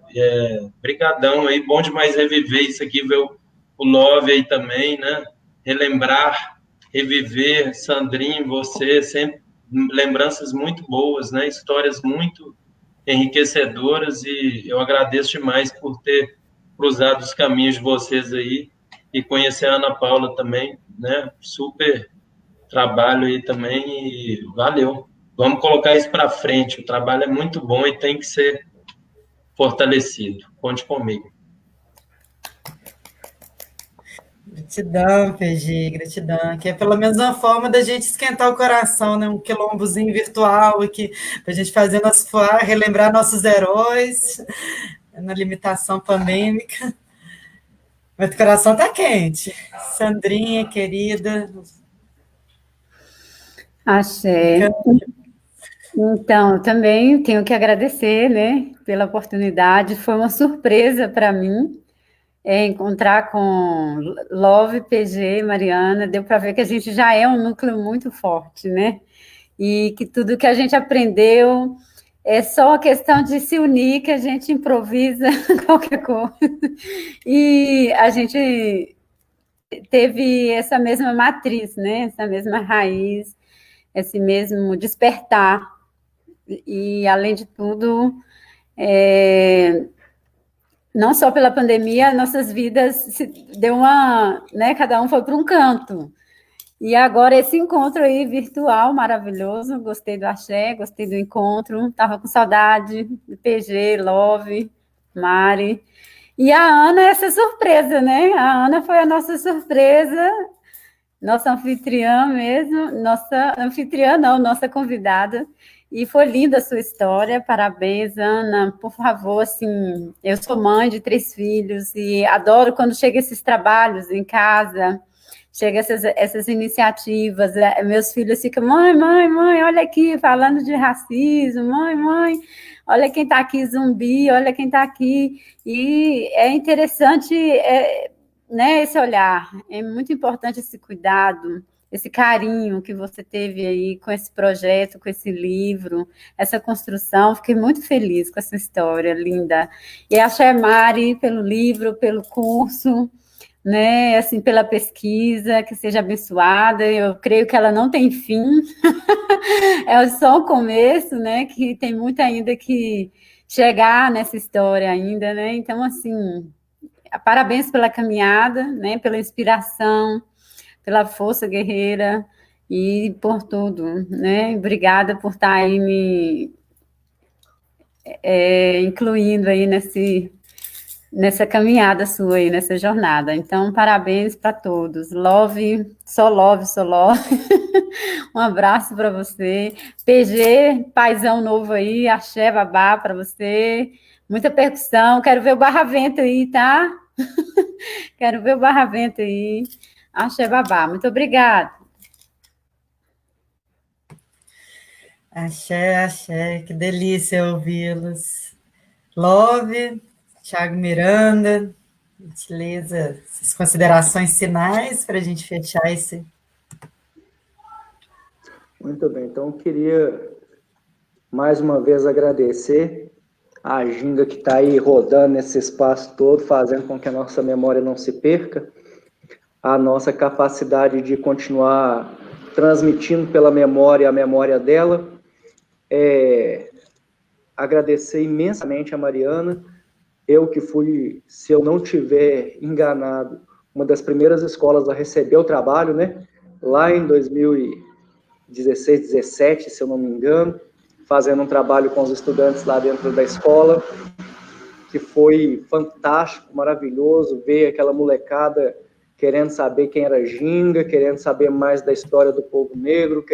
Brigadão aí, bom demais reviver isso aqui, ver o Love aí também, né? Relembrar, reviver, Sandrinho, você, sempre lembranças muito boas, né? Histórias muito enriquecedoras e eu agradeço demais por ter cruzado os caminhos de vocês aí e conhecer a Ana Paula também, né? Super trabalho aí também e valeu. Vamos colocar isso para frente. O trabalho é muito bom e tem que ser fortalecido. Conte comigo. Gratidão, PG, gratidão. Que é pelo menos uma forma da gente esquentar o coração, né? Um quilombozinho virtual aqui, para a gente fazer relembrar nossos heróis na limitação pandêmica. Mas o coração está quente. Sandrinha, querida. Axé. Então, também tenho que agradecer, né, pela oportunidade. Foi uma surpresa para mim encontrar com Love, PG, Mariana. Deu para ver que a gente já é um núcleo muito forte, né? E que tudo que a gente aprendeu é só a questão de se unir, que a gente improvisa qualquer coisa. E a gente teve essa mesma matriz, né? Essa mesma raiz, esse mesmo despertar. E, além de tudo, não só pela pandemia, nossas vidas se deu né, cada um foi para um canto. E agora esse encontro aí virtual maravilhoso, gostei do axé, gostei do encontro, estava com saudade do PG, Love, Mari. E a Ana, essa surpresa, né? A Ana foi a nossa surpresa, nossa anfitriã mesmo, nossa convidada. E foi linda a sua história, parabéns, Ana, por favor, assim, eu sou mãe de 3 filhos e adoro quando chegam esses trabalhos em casa, chegam essas iniciativas, meus filhos ficam, mãe, olha aqui, falando de racismo, mãe, olha quem está aqui, zumbi, olha quem está aqui, e é interessante, né, esse olhar, é muito importante esse cuidado, esse carinho que você teve aí com esse projeto, com esse livro, essa construção, fiquei muito feliz com essa história linda. E a Mari, pelo livro, pelo curso, né, assim, pela pesquisa, que seja abençoada, eu creio que ela não tem fim, é só o começo, né, que tem muito ainda que chegar nessa história ainda, né, então, assim, parabéns pela caminhada, né, pela inspiração, pela força guerreira e por tudo, né? Obrigada por estar aí me incluindo aí nessa caminhada sua aí, nessa jornada. Então, parabéns para todos. Love, só love, só love. Um abraço para você. PG, paizão novo aí, axé, babá para você. Muita percussão. Quero ver o Barravento aí, tá? Quero ver o Barravento aí. Axé, babá. Muito obrigada. Axé, que delícia ouvi-los. Love, Tiago Miranda, gentileza, essas considerações finais para a gente fechar esse. Muito bem, então eu queria mais uma vez agradecer a Ginga que está aí rodando nesse espaço todo, fazendo com que a nossa memória não se perca, a nossa capacidade de continuar transmitindo pela memória a memória dela. Agradecer imensamente a Mariana, eu que fui, se eu não tiver enganado, uma das primeiras escolas a receber o trabalho, né? Lá em 2016, 17, se eu não me engano, fazendo um trabalho com os estudantes lá dentro da escola, que foi fantástico, maravilhoso, ver aquela molecada querendo saber quem era Ginga, querendo saber mais da história do povo negro,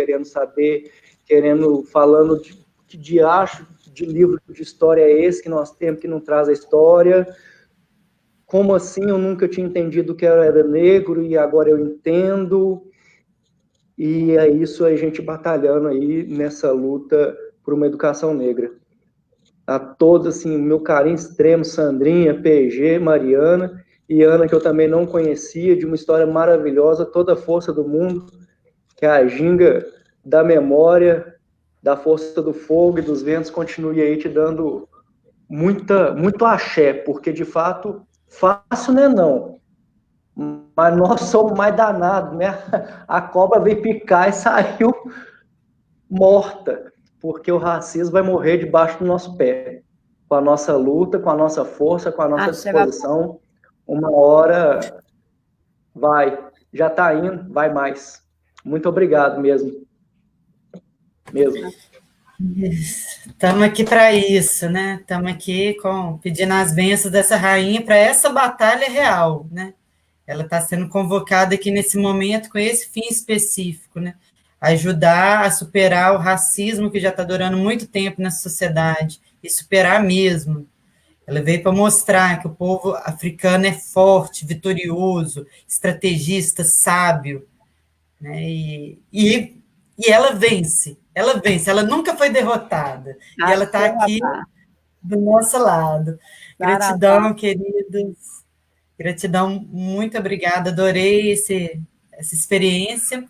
falando de que diacho de livro de história é esse que nós temos que não traz a história, como assim eu nunca tinha entendido que eu era negro e agora eu entendo, e é isso a gente batalhando aí nessa luta por uma educação negra. A todos, assim, meu carinho extremo, Sandrinha, PG, Mariana e Ana, que eu também não conhecia, de uma história maravilhosa, toda a força do mundo, que a Ginga da memória, da força do fogo e dos ventos continue aí te dando muito axé, porque de fato, fácil não é não, mas nós somos mais danados, né? A cobra veio picar e saiu morta, porque o racismo vai morrer debaixo do nosso pé, com a nossa luta, com a nossa força, com a nossa disposição. Uma hora vai, já está indo, vai mais. Muito obrigado mesmo. Estamos aqui para isso, né? Estamos aqui pedindo as bênçãos dessa rainha para essa batalha real, né? Ela está sendo convocada aqui nesse momento com esse fim específico, né? Ajudar a superar o racismo que já está durando muito tempo na sociedade, e superar mesmo. Ela veio para mostrar que o povo africano é forte, vitorioso, estrategista, sábio, né? E ela vence, ela nunca foi derrotada, e ela está aqui do nosso lado. Gratidão, queridos, gratidão, muito obrigada, adorei essa experiência.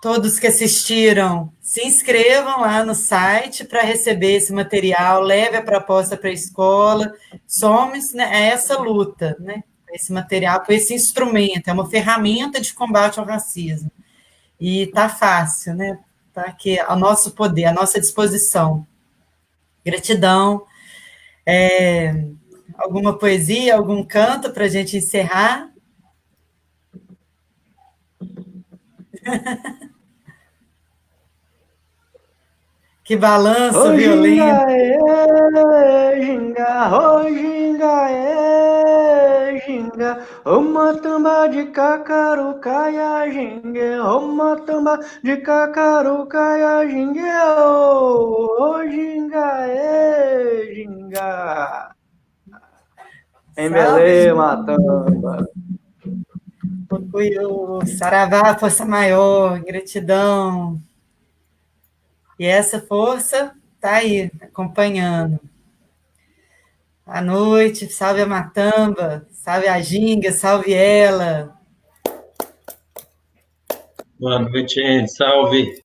Todos que assistiram, se inscrevam lá no site para receber esse material, leve a proposta para a escola, somos, né, a essa luta, né, esse material, com esse instrumento, é uma ferramenta de combate ao racismo. E está fácil, né? Está aqui ao nosso poder, à nossa disposição. Gratidão. Alguma poesia, algum canto para a gente encerrar? Que balanço violento. Ginga, uma tamba de cacarucaia, ginga, uma tamba de cacarucaia, ginga, ginga, ginga. Embelê, matamba. Orgulho, saravá, força maior, gratidão. E essa força está aí, acompanhando. À noite, salve a matamba, salve a ginga, salve ela. Boa noite, salve.